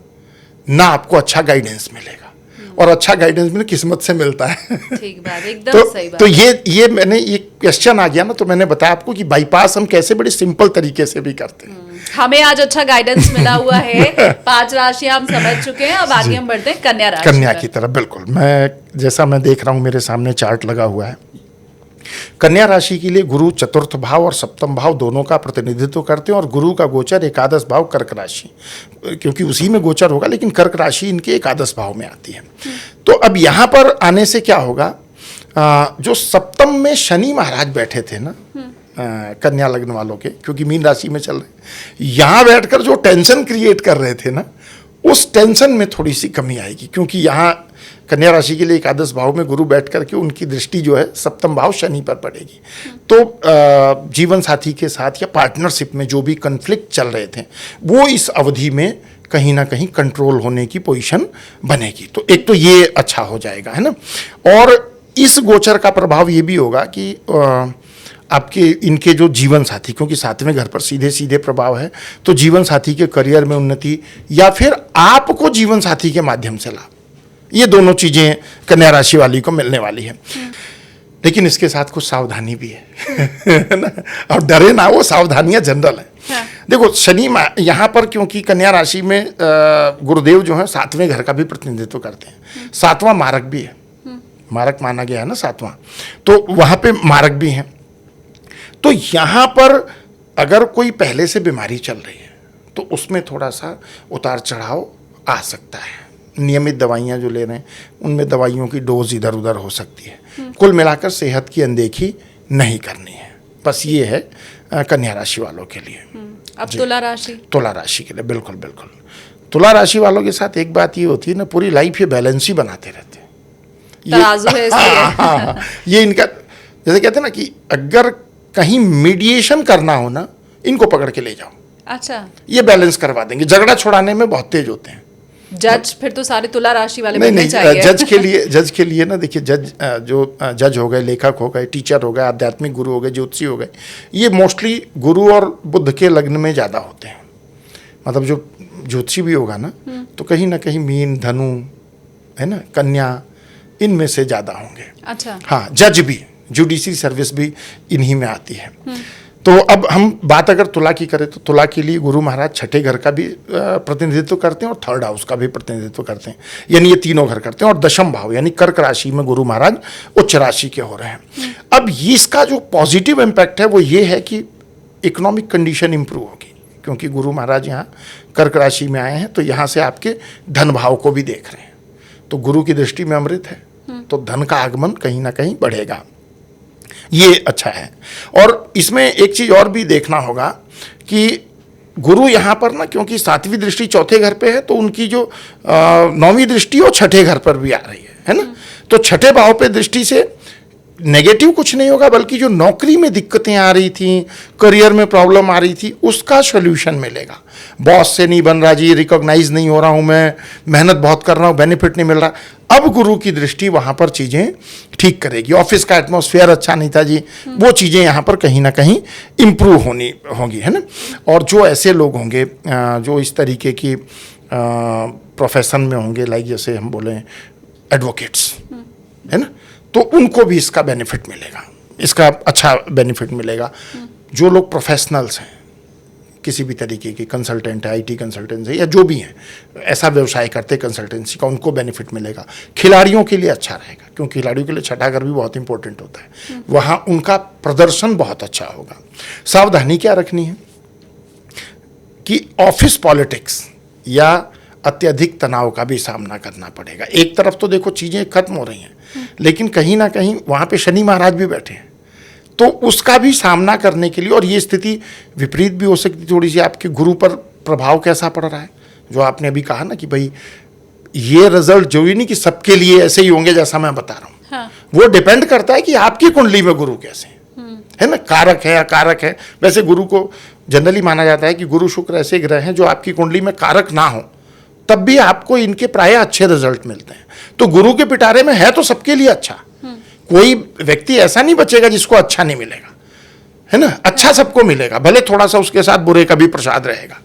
ना आपको अच्छा गाइडेंस मिलेगा। और अच्छा गाइडेंस भी किस्मत से मिलता है। ठीक बात, एकदम सही बात। तो ये मैंने ये क्वेश्चन आ गया ना, तो मैंने बताया आपको कि बाईपास हम कैसे बड़े सिंपल तरीके से भी करते हैं। हमें आज अच्छा गाइडेंस मिला हुआ है। 5 राशि हम समझ चुके हैं। अब आगे हम बढ़ते हैं कन्या राशि। कन्या की तरफ, बिल्कुल। मैं देख रहा हूँ, मेरे सामने चार्ट लगा हुआ है। कन्या राशि के लिए गुरु चतुर्थ भाव और सप्तम भाव दोनों का प्रतिनिधित्व करते हैं। और गुरु का गोचर एकादश भाव कर्क राशि, क्योंकि उसी में गोचर होगा, लेकिन कर्क राशि इनके एकादश भाव में आती है। तो अब यहाँ पर आने से क्या होगा, जो सप्तम में शनि महाराज बैठे थे ना, कन्या लग्न वालों के, क्योंकि मीन राशि में चल रहे, यहाँ बैठकर जो टेंशन क्रिएट कर रहे थे ना, उस टेंशन में थोड़ी सी कमी आएगी। क्योंकि यहाँ कन्या राशि के लिए एकादश भाव में गुरु बैठ करके उनकी दृष्टि जो है सप्तम भाव शनि पर पड़ेगी। तो जीवन साथी के साथ या पार्टनरशिप में जो भी कन्फ्लिक्ट चल रहे थे, वो इस अवधि में कहीं ना कहीं कंट्रोल होने की पोजीशन बनेगी। तो एक तो ये अच्छा हो जाएगा, है ना। और इस गोचर का प्रभाव ये भी होगा कि आपके इनके जो जीवन साथी, क्योंकि 7वें घर पर सीधे सीधे प्रभाव है, तो जीवन साथी के करियर में उन्नति या फिर आपको जीवन साथी के माध्यम से लाभ, ये दोनों चीजें कन्या राशि वाली को मिलने वाली है। लेकिन इसके साथ कुछ सावधानी भी है ना। अब डरे ना, वो सावधानियां जनरल है। हाँ। देखो, शनि यहाँ पर, क्योंकि कन्या राशि में गुरुदेव जो है 7वें घर का भी प्रतिनिधित्व करते हैं। 7वां मारक भी है, मारक माना गया है ना 7वां, तो वहां पे मारक भी है। तो यहाँ पर अगर कोई पहले से बीमारी चल रही है तो उसमें थोड़ा सा उतार चढ़ाव आ सकता है। नियमित दवाइयाँ जो ले रहे हैं उनमें दवाइयों की डोज इधर उधर हो सकती है। कुल मिलाकर सेहत की अनदेखी नहीं करनी है। बस ये है कन्या राशि वालों के लिए। अब तुला राशि, तुला राशि के लिए बिल्कुल बिल्कुल। तुला राशि वालों के साथ एक बात ये होती है ना, पूरी लाइफ ये बैलेंस ही बनाते रहते हैं। तराजू है इसलिए। ये इनका, जैसे कहते हैं ना कि अगर कहीं मीडिएशन करना हो ना, इनको पकड़ के ले जाओ। अच्छा, ये बैलेंस करवा देंगे। झगड़ा छुड़ाने में बहुत तेज होते हैं। जज फिर तो सारे तुला राशि वाले नहीं, जज के लिए ना, देखिए, जज हो गए, लेखक हो गए, टीचर हो गए, आध्यात्मिक गुरु हो गए, ज्योतिषी हो गए, ये मोस्टली गुरु और बुध के लग्न में ज़्यादा होते हैं। मतलब जो ज्योतिषी भी होगा ना, तो कहीं ना कहीं मीन, धनु, है ना, कन्या, इनमें से ज़्यादा होंगे। अच्छा, हाँ, जज भी, जुडिशरी सर्विस भी इन्हीं में आती है। तो अब हम बात अगर तुला की करें तो तुला के लिए गुरु महाराज 6ठे घर का भी प्रतिनिधित्व करते हैं और 3rd हाउस का भी प्रतिनिधित्व करते हैं, यानी ये तीनों घर करते हैं। और दशम भाव यानी कर्क राशि में गुरु महाराज उच्च राशि के हो रहे हैं। अब इसका जो पॉजिटिव इम्पैक्ट है वो ये है कि इकोनॉमिक कंडीशन इंप्रूव होगी, क्योंकि गुरु महाराज यहाँ कर्क राशि में आए हैं, तो यहाँ से आपके धन भाव को भी देख रहे हैं। तो गुरु की दृष्टि में अमृत है, तो धन का आगमन कहीं ना कहीं बढ़ेगा, ये अच्छा है। और इसमें एक चीज और भी देखना होगा कि गुरु यहाँ पर ना, क्योंकि 7वीं दृष्टि 4थे घर पे है, तो उनकी जो 9वीं दृष्टि वो 6ठे घर पर भी आ रही है ना। तो 6ठे भाव पे दृष्टि से नेगेटिव कुछ नहीं होगा, बल्कि जो नौकरी में दिक्कतें आ रही थी, करियर में प्रॉब्लम आ रही थी, उसका सॉल्यूशन मिलेगा। बॉस से नहीं बन रहा जी, रिकॉग्नाइज नहीं हो रहा हूँ मैं, मेहनत बहुत कर रहा हूँ, बेनिफिट नहीं मिल रहा, अब गुरु की दृष्टि वहाँ पर चीज़ें ठीक करेगी। ऑफिस का एटमॉस्फेयर अच्छा नहीं था जी, वो चीज़ें यहाँ पर कहीं ना कहीं इम्प्रूव होंगी, है ना। और जो ऐसे लोग होंगे जो इस तरीके की प्रोफेशन में होंगे, लाइक जैसे हम बोलें एडवोकेट्स, है ना, तो उनको भी इसका बेनिफिट मिलेगा, इसका अच्छा बेनिफिट मिलेगा। जो लोग प्रोफेशनल्स हैं, किसी भी तरीके की कंसल्टेंट है, आईटी कंसल्टेंट है, या जो भी हैं ऐसा व्यवसाय करते कंसल्टेंसी का, उनको बेनिफिट मिलेगा। खिलाड़ियों के लिए अच्छा रहेगा, क्योंकि खिलाड़ियों के लिए छठा घर भी बहुत इंपॉर्टेंट होता है, वहाँ उनका प्रदर्शन बहुत अच्छा होगा। सावधानी क्या रखनी है कि ऑफिस पॉलिटिक्स या अत्यधिक तनाव का भी सामना करना पड़ेगा। एक तरफ तो देखो चीज़ें खत्म हो रही हैं, लेकिन कहीं ना कहीं वहाँ पे शनि महाराज भी बैठे हैं, तो उसका भी सामना करने के लिए, और ये स्थिति विपरीत भी हो सकती, थोड़ी सी आपके गुरु पर प्रभाव कैसा पड़ रहा है, जो आपने अभी कहा ना कि भाई ये रिजल्ट जो ही नहीं कि सबके लिए ऐसे ही होंगे जैसा मैं बता रहा हूँ। हाँ। वो डिपेंड करता है कि आपकी कुंडली में गुरु कैसे है ना, कारक है अकारक है। वैसे गुरु को जनरली माना जाता है कि गुरु शुक्र ऐसे ग्रह हैं जो आपकी कुंडली में कारक ना हो, तब भी आपको इनके प्राय अच्छे रिजल्ट मिलते हैं। तो गुरु के पिटारे में है तो सबके लिए अच्छा, कोई व्यक्ति ऐसा नहीं बचेगा जिसको अच्छा नहीं मिलेगा, है ना। अच्छा सबको मिलेगा, भले थोड़ा सा उसके साथ बुरे का भी प्रसाद रहेगा,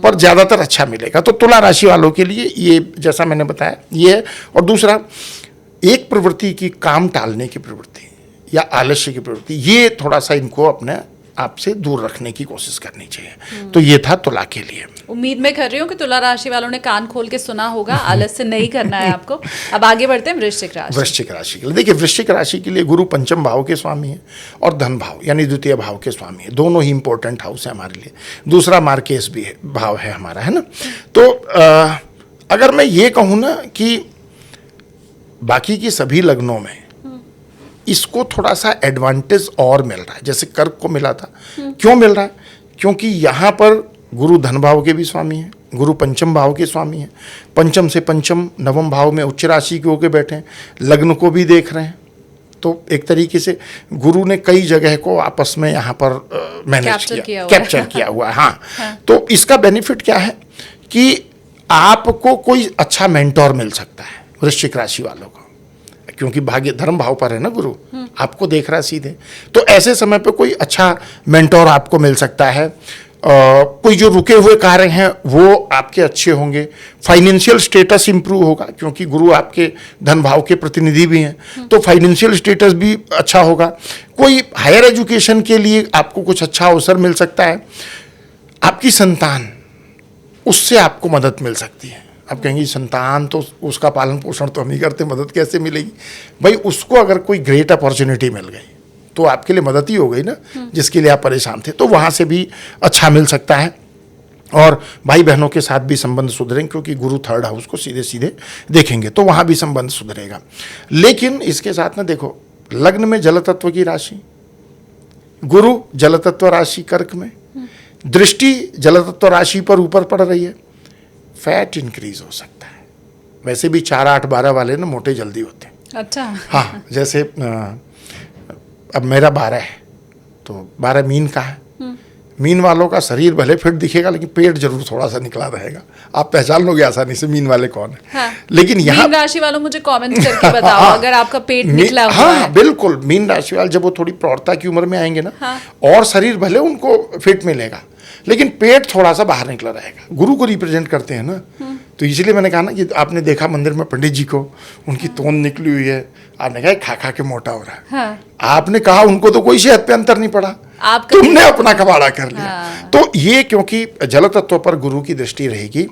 पर ज्यादातर अच्छा मिलेगा। तो तुला राशि वालों के लिए ये जैसा मैंने बताया ये है। और दूसरा, एक प्रवृत्ति की काम टालने की प्रवृत्ति या आलस्य की प्रवृत्ति, ये थोड़ा सा इनको अपने आप से दूर रखने की कोशिश करनी चाहिए। तो ये था तुला के लिए। उम्मीद मैं कर रही हूँ कि तुला राशि वालों ने कान खोल के सुना होगा, आलस्य नहीं करना है आपको। अब आगे बढ़ते हैं वृश्चिक राशि। वृश्चिक राशि के लिए देखिए, वृश्चिक राशि के लिए गुरु पंचम भाव के स्वामी है और धन भाव यानी द्वितीय भाव के स्वामी है। दोनों ही इंपॉर्टेंट हाउस है हमारे लिए। दूसरा मार्केस भी है, भाव है हमारा, है ना। तो अगर मैं ये कहूँ ना कि बाकी की सभी लग्नों में इसको थोड़ा सा एडवांटेज और मिल रहा है, जैसे कर्क को मिला था। क्यों मिल रहा है? क्योंकि यहाँ पर गुरु धन भाव के भी स्वामी हैं, गुरु पंचम भाव के स्वामी हैं, पंचम से पंचम नवम भाव में उच्च राशि के होके बैठे हैं, लग्न को भी देख रहे हैं। तो एक तरीके से गुरु ने कई जगह को आपस में यहाँ पर मैनेज कैप्चर किया हुआ है। हाँ। तो इसका बेनिफिट क्या है कि आपको कोई अच्छा मेंटोर मिल सकता है वृश्चिक राशि वालों को, क्योंकि भाग्य धर्म भाव पर है ना गुरु, आपको देख रहा है सीधे। तो ऐसे समय पे कोई अच्छा मेंटोर आपको मिल सकता है। कोई जो रुके हुए कार्य हैं वो आपके अच्छे होंगे। फाइनेंशियल स्टेटस इंप्रूव होगा, क्योंकि गुरु आपके धन भाव के प्रतिनिधि भी हैं, तो फाइनेंशियल स्टेटस भी अच्छा होगा। कोई हायर एजुकेशन के लिए आपको कुछ अच्छा अवसर मिल सकता है। आपकी संतान, उससे आपको मदद मिल सकती है। आप कहेंगे संतान तो उसका पालन पोषण तो हम ही करते, मदद कैसे मिलेगी? भाई उसको अगर कोई ग्रेट अपॉर्चुनिटी मिल गई तो आपके लिए मदद ही हो गई ना, जिसके लिए आप परेशान थे, तो वहाँ से भी अच्छा मिल सकता है। और भाई बहनों के साथ भी संबंध सुधरेंगे, क्योंकि गुरु थर्ड हाउस को सीधे सीधे देखेंगे, तो वहाँ भी संबंध सुधरेगा। लेकिन इसके साथ ना देखो, लग्न में जल तत्व की राशि, गुरु जल तत्व राशि कर्क में, दृष्टि जल तत्व राशि पर ऊपर पड़ रही है, फैट इंक्रीज हो सकता है। वैसे भी 4, 8, 12 वाले ना मोटे जल्दी होते हैं। अच्छा। हाँ, जैसे अब मेरा 12 है, तो 12 मीन का है। मीन वालों का शरीर भले फिट दिखेगा, लेकिन पेट जरूर थोड़ा सा निकला रहेगा। आप पहचान लोगे आसानी से मीन वाले कौन है। हाँ। लेकिन यहाँ मीन राशि वालों मुझे कमेंट करके बताओ अगर आपका पेट निकला हुआ हाँ, है। बिल्कुल। मीन राशि वाले जब वो थोड़ी प्रौढ़ता की उम्र में आएंगे ना, हाँ। और शरीर भले उनको फिट मिलेगा, लेकिन पेट थोड़ा सा बाहर निकला रहेगा। गुरु को रिप्रेजेंट करते हैं ना, तो इसलिए मैंने कहा ना कि आपने देखा मंदिर में पंडित जी को, उनकी तोंद निकली हुई है, आपने कहा खा खा के मोटा हो रहा है। हाँ। आपने कहा उनको तो कोई सेहत पे अंतर नहीं पड़ा, तुमने अपना कबाड़ा कर लिया। हाँ। तो ये क्योंकि जल तत्व पर गुरु की दृष्टि रहेगी,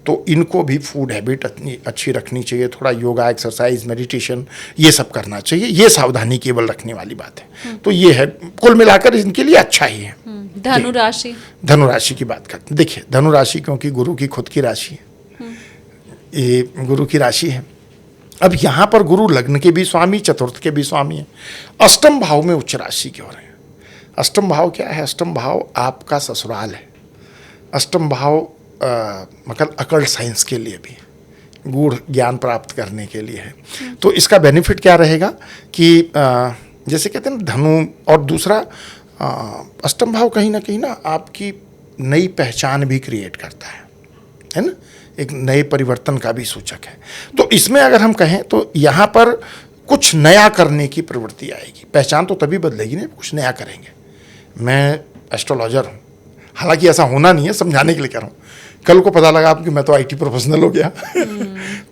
तो इनको भी फूड हैबिट अच्छी रखनी चाहिए। थोड़ा योगा, एक्सरसाइज, मेडिटेशन ये सब करना चाहिए। ये सावधानी केवल रखने वाली बात है। तो ये है, कुल मिलाकर इनके लिए अच्छा ही है। धनु राशि, धनु राशि की बात करते हैं। देखिए, धनु राशि क्योंकि गुरु की खुद की राशि है, ये गुरु की राशि है। अब यहाँ पर गुरु लग्न के भी स्वामी, चतुर्थ के भी स्वामी है, अष्टम भाव में उच्च राशि के हो रहे हैं। अष्टम भाव क्या है? अष्टम भाव आपका ससुराल है। अष्टम भाव मतलब अकल्ट साइंस के लिए भी, गूढ़ ज्ञान प्राप्त करने के लिए है। तो इसका बेनिफिट क्या रहेगा कि जैसे कहते हैं ना धनु, और दूसरा अष्टम भाव कहीं ना आपकी नई पहचान भी क्रिएट करता है ना, एक नए परिवर्तन का भी सूचक है। तो इसमें अगर हम कहें तो यहाँ पर कुछ नया करने की प्रवृत्ति आएगी। पहचान तो तभी बदलेगी ना, कुछ नया करेंगे। मैं एस्ट्रोलॉजर हूँ, हालांकि ऐसा होना नहीं है, समझाने के लिए कह रहा हूँ। कल को पता लगा आपकी मैं तो आईटी प्रोफेशनल हो गया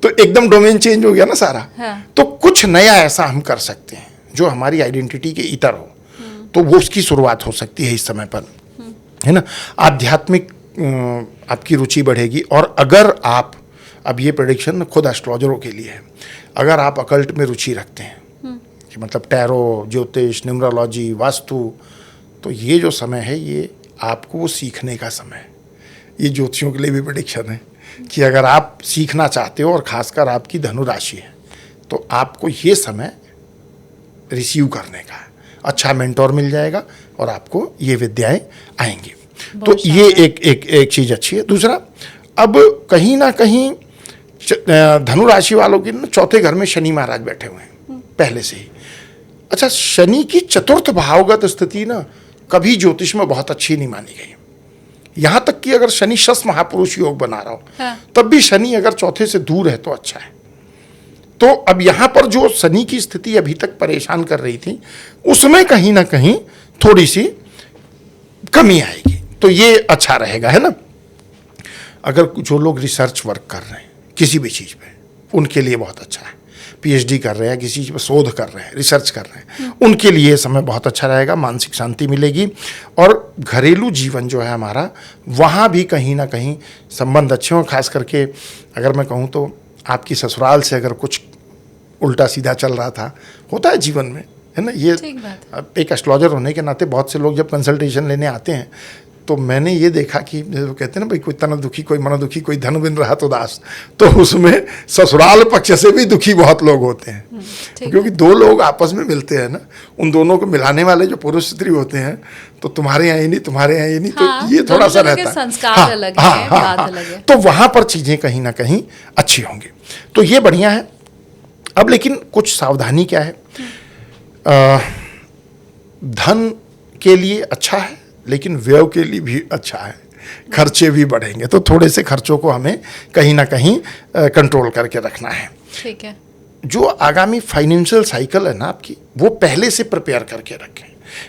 तो एकदम डोमेन चेंज हो गया ना सारा। हाँ। तो कुछ नया ऐसा हम कर सकते हैं जो हमारी आइडेंटिटी के इतर हो, तो वो उसकी शुरुआत हो सकती है इस समय पर, है ना। आध्यात्मिक आपकी रुचि बढ़ेगी। और अगर आप, अब ये प्रेडिक्शन खुद एस्ट्रोलॉजरों के लिए है, अगर आप अकल्ट में रुचि रखते हैं कि मतलब टैरो, ज्योतिष, न्यूमरोलॉजी, वास्तु, तो ये जो समय है ये आपको वो सीखने का समय है। ये ज्योतिषियों के लिए भी प्रेडिक्शन है कि अगर आप सीखना चाहते हो और खासकर आपकी धनु राशि है तो आपको ये समय रिसीव करने का है। अच्छा मेंटोर मिल जाएगा और आपको ये विद्याएं आएंगी। तो ये एक चीज़ अच्छी है। दूसरा, अब कहीं ना कहीं धनु राशि वालों के ना चौथे घर में शनि महाराज बैठे हुए हैं पहले से ही। अच्छा, शनि की चतुर्थ भावगत स्थिति ना कभी ज्योतिष में बहुत अच्छी नहीं मानी गई। यहां तक कि अगर शनि शस महापुरुष योग बना रहा हो, हाँ। तब भी शनि अगर चौथे से दूर है तो अच्छा है। तो अब यहां पर जो शनि की स्थिति अभी तक परेशान कर रही थी, उसमें कहीं ना कहीं थोड़ी सी कमी आएगी, तो ये अच्छा रहेगा, है ना। अगर जो लोग रिसर्च वर्क कर रहे हैं किसी भी चीज़ पे, उनके लिए बहुत अच्छा है। पीएचडी कर रहे हैं, किसी चीज़ पर शोध कर रहे हैं, रिसर्च कर रहे हैं, उनके लिए समय बहुत अच्छा रहेगा। मानसिक शांति मिलेगी। और घरेलू जीवन जो है हमारा, वहाँ भी कहीं ना कहीं संबंध अच्छे हों। खास करके अगर मैं कहूँ तो आपकी ससुराल से अगर कुछ उल्टा सीधा चल रहा था, होता है जीवन में, है ना। ये एक एस्ट्रोलॉजर होने के नाते बहुत से लोग जब कंसल्टेशन लेने आते हैं तो मैंने ये देखा कि जो कहते हैं ना भाई, कोई तन दुखी कोई मन दुखी कोई धन बिन रहा तो दास, तो उसमें ससुराल पक्ष से भी दुखी बहुत लोग होते हैं। क्योंकि दो लोग आपस में मिलते हैं ना, उन दोनों को मिलाने वाले जो पुरुष स्त्री होते हैं, तो तुम्हारे यहाँ ये नहीं, तुम्हारे यहाँ ये नहीं, हाँ, तो ये थोड़ा सा रहता है। संस्कार अलग है, बात अलग है। तो वहां पर चीजें कहीं ना कहीं अच्छी होंगी, तो ये बढ़िया है। अब लेकिन कुछ सावधानी क्या है, धन के लिए अच्छा है लेकिन व्यय के लिए भी अच्छा है, खर्चे भी बढ़ेंगे, तो थोड़े से खर्चों को हमें कहीं ना कहीं कंट्रोल करके रखना है। ठीक है। जो आगामी फाइनेंशियल साइकिल है ना आपकी, वो पहले से प्रिपेयर करके रखें।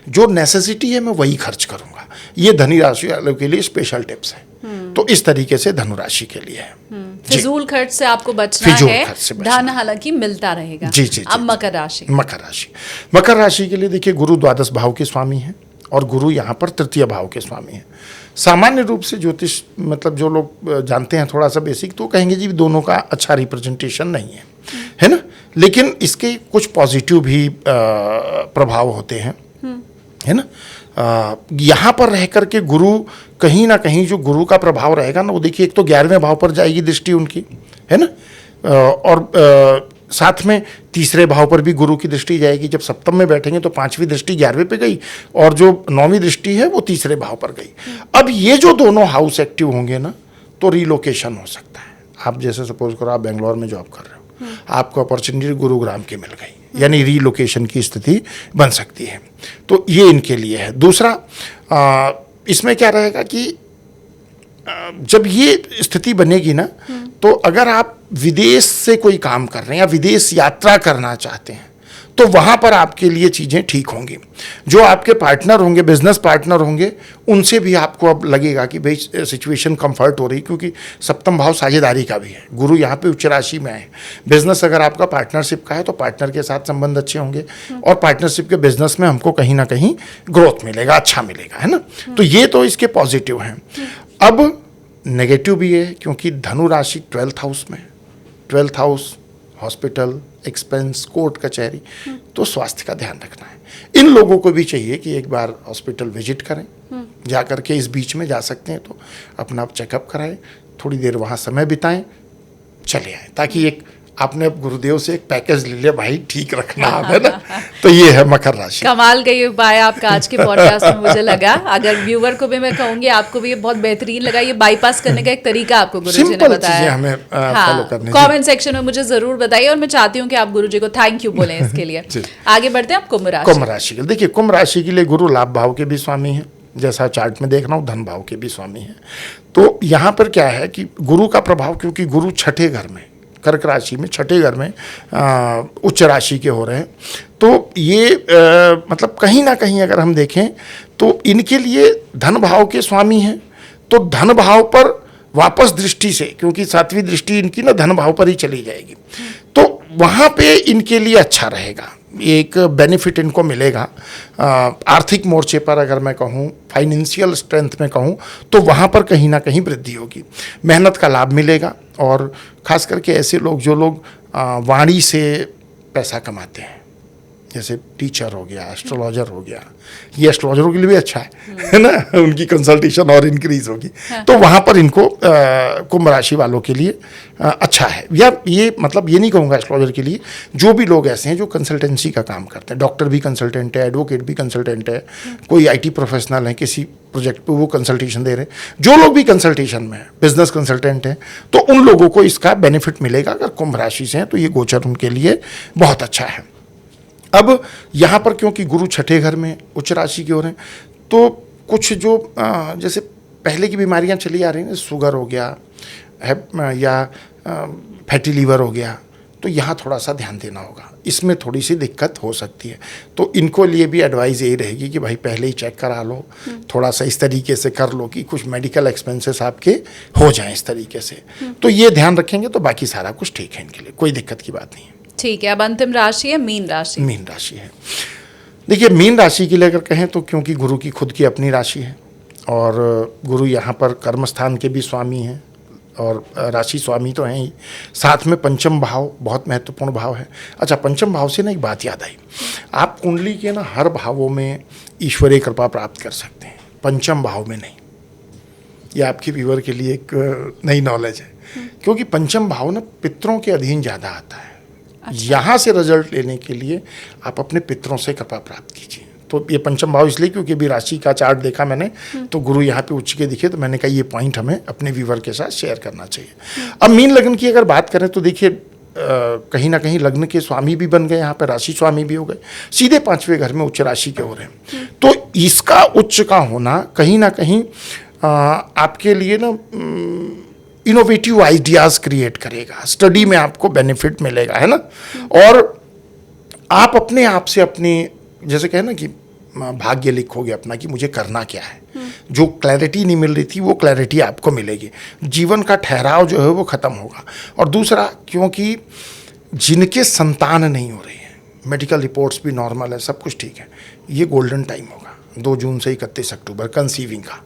जो नेसेसिटी है मैं वही खर्च करूंगा। ये धनु राशि वालों के लिए स्पेशल टिप्स है। तो इस तरीके से धनु राशि के लिए है। फिजूल खर्च से आपको बचना है, धन हालांकि मिलता रहेगा। जी जी। अब मकर राशि। मकर राशि के लिए देखिए, गुरु द्वादश भाव के स्वामी है और गुरु यहाँ पर तृतीय भाव के स्वामी हैं। सामान्य रूप से ज्योतिष मतलब जो लोग जानते हैं थोड़ा सा बेसिक, तो कहेंगे जी दोनों का अच्छा रिप्रेजेंटेशन नहीं है ना। लेकिन इसके कुछ पॉजिटिव भी प्रभाव होते हैं, है ना। यहाँ पर रह करके गुरु कहीं ना कहीं जो गुरु का प्रभाव रहेगा ना, वो देखिए एक तो 11वें भाव पर जाएगी दृष्टि उनकी, है ना। और साथ में तीसरे भाव पर भी गुरु की दृष्टि जाएगी। जब सप्तम में बैठेंगे तो 5वीं दृष्टि 11वें पे गई और जो 9वीं दृष्टि है वो तीसरे भाव पर गई। अब ये जो दोनों हाउस एक्टिव होंगे ना, तो रिलोकेशन हो सकता है। आप जैसे सपोज करो आप बेंगलोर में जॉब कर रहे हो, आपको अपॉर्चुनिटी गुरुग्राम की मिल गई, यानी रीलोकेशन की स्थिति बन सकती है। तो ये इनके लिए है। दूसरा, इसमें क्या रहेगा कि जब ये स्थिति बनेगी ना, तो अगर आप विदेश से कोई काम कर रहे हैं या विदेश यात्रा करना चाहते हैं, तो वहाँ पर आपके लिए चीज़ें ठीक होंगी। जो आपके पार्टनर होंगे, बिजनेस पार्टनर होंगे, उनसे भी आपको अब लगेगा कि भाई सिचुएशन कंफर्ट हो रही, क्योंकि सप्तम भाव साझेदारी का भी है। गुरु यहाँ पे उच्च राशि में है। बिजनेस अगर आपका पार्टनरशिप का है तो पार्टनर के साथ संबंध अच्छे होंगे और पार्टनरशिप के बिजनेस में हमको कहीं ना कहीं ग्रोथ मिलेगा, अच्छा मिलेगा, है ना। तो ये तो इसके पॉजिटिव हैं। अब नेगेटिव भी है, क्योंकि धनु राशि 12th हाउस में, 12th house hospital, expense, court कचहरी, तो स्वास्थ्य का ध्यान रखना है। इन लोगों को भी चाहिए कि एक बार हॉस्पिटल विजिट करें, जा करके इस बीच में जा सकते हैं तो अपना चेकअप कराएं, थोड़ी देर वहाँ समय बिताएं, चले आएँ, ताकि एक आपने अब गुरुदेव से एक पैकेज ले लिया, भाई ठीक रखना है ना। तो ये है मकर राशि। कमाल का ये उपाय आपका आज के पॉडकास्ट में मुझे लगा। अगर व्यूअर को भी मैं कहूंगी, आपको भी ये बहुत बेहतरीन लगा। ये बाईपास करने का एक तरीका आपको गुरुजी ने बताया। हमें फॉलो करने। कमेंट सेक्शन में मुझे जरूर बताइए, और मैं चाहती हूँ कि आप गुरुजी को थैंक यू बोलें इसके लिए। आगे बढ़ते हैं। आप कुंभ राशि। कुंभ राशि के देखिए, कुंभ राशि के लिए गुरु लाभ भाव के भी स्वामी हैं, जैसा चार्ट में देख रहा हूँ धन भाव के भी स्वामी हैं। तो यहाँ पर क्या है कि गुरु का प्रभाव, क्योंकि गुरु छठे घर में, कर्क राशि में छठे घर में उच्च राशि के हो रहे हैं, तो ये मतलब कहीं ना कहीं अगर हम देखें तो इनके लिए धन भाव के स्वामी हैं, तो धन भाव पर वापस दृष्टि से, क्योंकि सातवीं दृष्टि इनकी ना धन भाव पर ही चली जाएगी, तो वहाँ पे इनके लिए अच्छा रहेगा, एक बेनिफिट इनको मिलेगा। आर्थिक मोर्चे पर अगर मैं कहूँ, फाइनेंशियल स्ट्रेंथ में कहूँ, तो वहाँ पर कहीं ना कहीं वृद्धि होगी, मेहनत का लाभ मिलेगा। और ख़ास करके ऐसे लोग जो लोग वाणी से पैसा कमाते हैं, जैसे टीचर हो गया, एस्ट्रोलॉजर हो गया, ये एस्ट्रोलॉजरों के लिए भी अच्छा है ना, उनकी कंसल्टेशन और इंक्रीज होगी। तो वहाँ पर इनको कुंभ राशि वालों के लिए अच्छा है। या ये मतलब ये नहीं कहूँगा एस्ट्रोलॉजर के लिए, जो भी लोग ऐसे हैं जो कंसल्टेंसी का काम करते हैं, डॉक्टर भी कंसल्टेंट है, एडवोकेट भी कंसल्टेंट है, कोई IT प्रोफेशनल है, किसी प्रोजेक्ट पे वो कंसल्टेशन दे रहे हैं, जो लोग भी कंसल्टेशन में है, बिजनेस कंसल्टेंट हैं, तो उन लोगों को इसका बेनिफिट मिलेगा। अगर कुंभ राशि से हैं तो ये गोचर उनके लिए बहुत अच्छा है। अब यहाँ पर क्योंकि गुरु छठे घर में उच्च राशि की ओर हैं, तो कुछ जो जैसे पहले की बीमारियाँ चली आ रही हैं, शुगर हो गया है या फैटी लीवर हो गया, तो यहाँ थोड़ा सा ध्यान देना होगा, इसमें थोड़ी सी दिक्कत हो सकती है। तो इनको लिए भी एडवाइस यही रहेगी कि भाई पहले ही चेक करा लो, थोड़ा सा इस तरीके से कर लो कि कुछ मेडिकल एक्सपेंसेस आपके हो जाएं इस तरीके से। तो ये ध्यान रखेंगे तो बाकी सारा कुछ ठीक है, इनके लिए कोई दिक्कत की बात नहीं है। ठीक है। अब अंतिम राशि है मीन राशि। मीन राशि है। देखिए, मीन राशि के लिए अगर कहें तो क्योंकि गुरु की खुद की अपनी राशि है, और गुरु यहाँ पर कर्म स्थान के भी स्वामी हैं, और राशि स्वामी तो हैं ही, साथ में पंचम भाव बहुत महत्वपूर्ण भाव है। अच्छा, पंचम भाव से ना एक बात याद आई, आप कुंडली के ना हर भावों में ईश्वरीय कृपा प्राप्त कर सकते हैं, पंचम भाव में नहीं। यह आपके व्यूअर के लिए एक नई नॉलेज है, क्योंकि पंचम भाव ना पितरों के अधीन ज़्यादा आता है। अच्छा। यहाँ से रिजल्ट लेने के लिए आप अपने पितरों से कृपा प्राप्त कीजिए। तो ये पंचम भाव इसलिए क्योंकि अभी राशि का चार्ट देखा मैंने, तो गुरु यहाँ पे उच्च के दिखे, तो मैंने कहा ये पॉइंट हमें अपने व्यूअर के साथ शेयर करना चाहिए। अब मीन लग्न की अगर बात करें तो देखिए, कहीं ना कहीं लग्न के स्वामी भी बन गए, यहाँ पे राशि स्वामी भी हो गए, सीधे 5वें घर में उच्च राशि के हो रहे हैं। तो इसका उच्च का होना कहीं ना कहीं आपके लिए ना इनोवेटिव आइडियाज़ क्रिएट करेगा, स्टडी में आपको बेनिफिट मिलेगा, है ना। और आप अपने आप से अपनी, जैसे कहे ना कि भाग्य लिखोगे अपना कि मुझे करना क्या है, जो क्लैरिटी नहीं मिल रही थी वो क्लैरिटी आपको मिलेगी, जीवन का ठहराव जो है वो ख़त्म होगा। और दूसरा, क्योंकि जिनके संतान नहीं हो रही है, मेडिकल रिपोर्ट्स भी नॉर्मल है, सब कुछ ठीक है, ये गोल्डन टाइम होगा 2 जून से 31 अक्टूबर कंसीविंग का,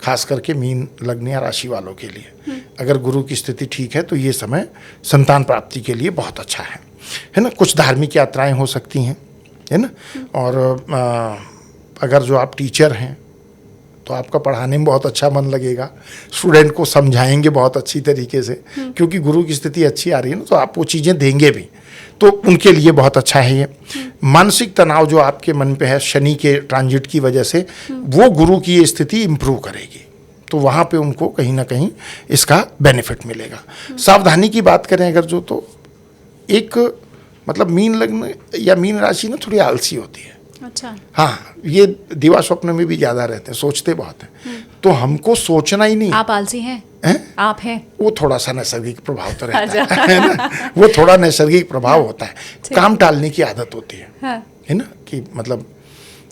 खास करके मीन लग्न या राशि वालों के लिए। अगर गुरु की स्थिति ठीक है तो ये समय संतान प्राप्ति के लिए बहुत अच्छा है ना। कुछ धार्मिक यात्राएं हो सकती हैं, है ना। और अगर जो आप टीचर हैं तो आपका पढ़ाने में बहुत अच्छा मन लगेगा, स्टूडेंट को समझाएंगे बहुत अच्छी तरीके से, क्योंकि गुरु की स्थिति अच्छी आ रही है ना, तो आप वो चीज़ें देंगे भी, तो उनके लिए बहुत अच्छा है ये। मानसिक तनाव जो आपके मन पे है शनि के ट्रांजिट की वजह से, वो गुरु की ये स्थिति इम्प्रूव करेगी, तो वहाँ पे उनको कहीं ना कहीं इसका बेनिफिट मिलेगा। सावधानी की बात करें अगर जो, तो एक मतलब मीन लग्न या मीन राशि ना थोड़ी आलसी होती है। अच्छा। हाँ, ये दिवा स्वप्न में भी ज़्यादा रहते हैं, सोचते बहुत हैं, तो हमको सोचना ही नहीं। आप आलसी हैं? आप हैं? वो थोड़ा सा नैसर्गिक प्रभाव तो रहता है ना, वो थोड़ा नैसर्गिक प्रभाव होता है, काम टालने की आदत होती है ना, कि मतलब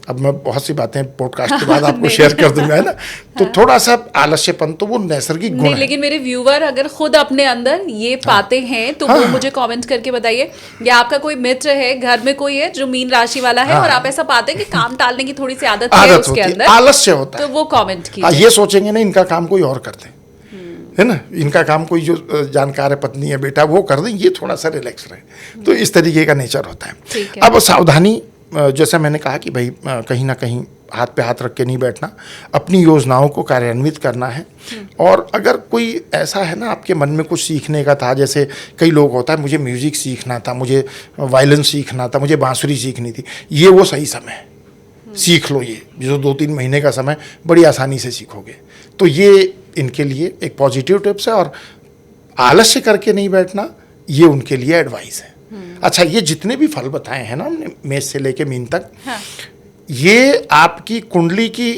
अब मैं बहुत सी बातें पॉडकास्ट के बाद आपको शेयर कर दूंगा, है ना। तो थोड़ा सा आलस्यपन तो वो नैसर्गिक गुण है। लेकिन मेरे व्यूवर अगर खुद अपने अंदर ये पाते हैं तो वो मुझे कमेंट करके बताइए, या आपका कोई मित्र है, घर में कोई है जो मीन राशि वाला है, और आप ऐसा पाते हैं कि काम टालने की थोड़ी सी आदत है उसके अंदर, आलस्य होता है, तो वो कमेंट कीजिए। ये सोचेंगे ना इनका काम कोई और करते हैं, है ना, इनका काम कोई जो जानकार है, पत्नी है, बेटा, वो कर दें, ये थोड़ा सा रिलैक्स रहे, तो इस तरीके का नेचर होता है। अब सावधानी, जैसा मैंने कहा कि भाई कहीं ना कहीं हाथ पे हाथ रख के नहीं बैठना, अपनी योजनाओं को कार्यान्वित करना है। और अगर कोई ऐसा है ना आपके मन में कुछ सीखने का था, जैसे कई लोग होता है मुझे म्यूज़िक सीखना था, मुझे वायलिन सीखना था, मुझे बांसुरी सीखनी थी, ये वो सही समय है, सीख लो। ये जो 2-3 महीने का समय बड़ी आसानी से सीखोगे। तो ये इनके लिए एक पॉजिटिव टिप्स है। और आलस्य करके नहीं बैठना, ये उनके लिए एडवाइस है। अच्छा, ये जितने भी फल बताए हैं ना हमने, मेष से लेके मीन तक, हाँ। ये आपकी कुंडली की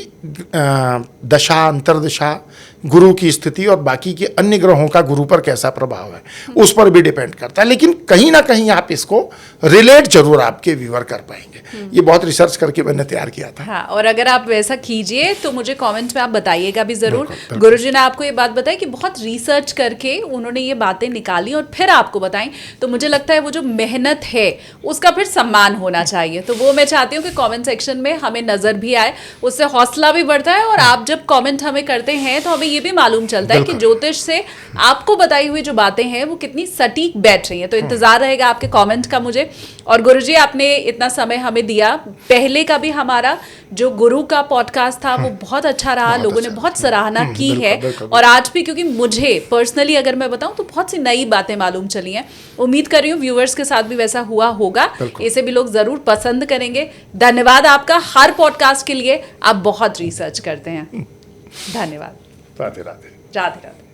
दशा, अंतर्दशा, गुरु की स्थिति और बाकी के अन्य ग्रहों का गुरु पर कैसा प्रभाव है उस पर भी डिपेंड करता है। लेकिन कहीं ना कहीं आप इसको रिलेट जरूर आपके व्यूअर कर पाएंगे। ये बहुत रिसर्च करके मैंने तैयार किया था। हाँ, और अगर आप वैसा कीजिए तो मुझे कमेंट में आप बताइएगा भी जरूर। बिल्कुल, बिल्कुल। गुरुजी ने आपको ये बात बताई कि बहुत रिसर्च करके उन्होंने ये बातें निकाली और फिर आपको बताई, तो मुझे लगता है वो जो मेहनत है उसका फिर सम्मान होना चाहिए। तो वो मैं चाहती हूँ कि कमेंट सेक्शन में हमें नजर भी आए, उससे हौसला भी बढ़ता है। और आप जब कमेंट हमें करते हैं तो हमें ये भी मालूम चलता है कि ज्योतिष से आपको बताई हुई जो बातें हैं वो कितनी सटीक बैठ रही हैं। तो इंतजार रहेगा आपके कमेंट का मुझे। और गुरुजी, आपने इतना समय हमें दिया। पहले का भी हमारा जो गुरु का पॉडकास्ट था वो बहुत अच्छा रहा, लोगों ने बहुत सराहना की है। और आज भी, क्योंकि मुझे पर्सनली अगर मैं बताऊं तो बहुत सी नई बातें मालूम चली हैं। उम्मीद कर रही हूँ व्यूअर्स के साथ भी वैसा हुआ होगा, इसे भी लोग जरूर पसंद करेंगे। धन्यवाद आपका हर पॉडकास्ट के लिए, आप बहुत रिसर्च करते हैं। धन्यवाद। राधे राधे। राधे राधे।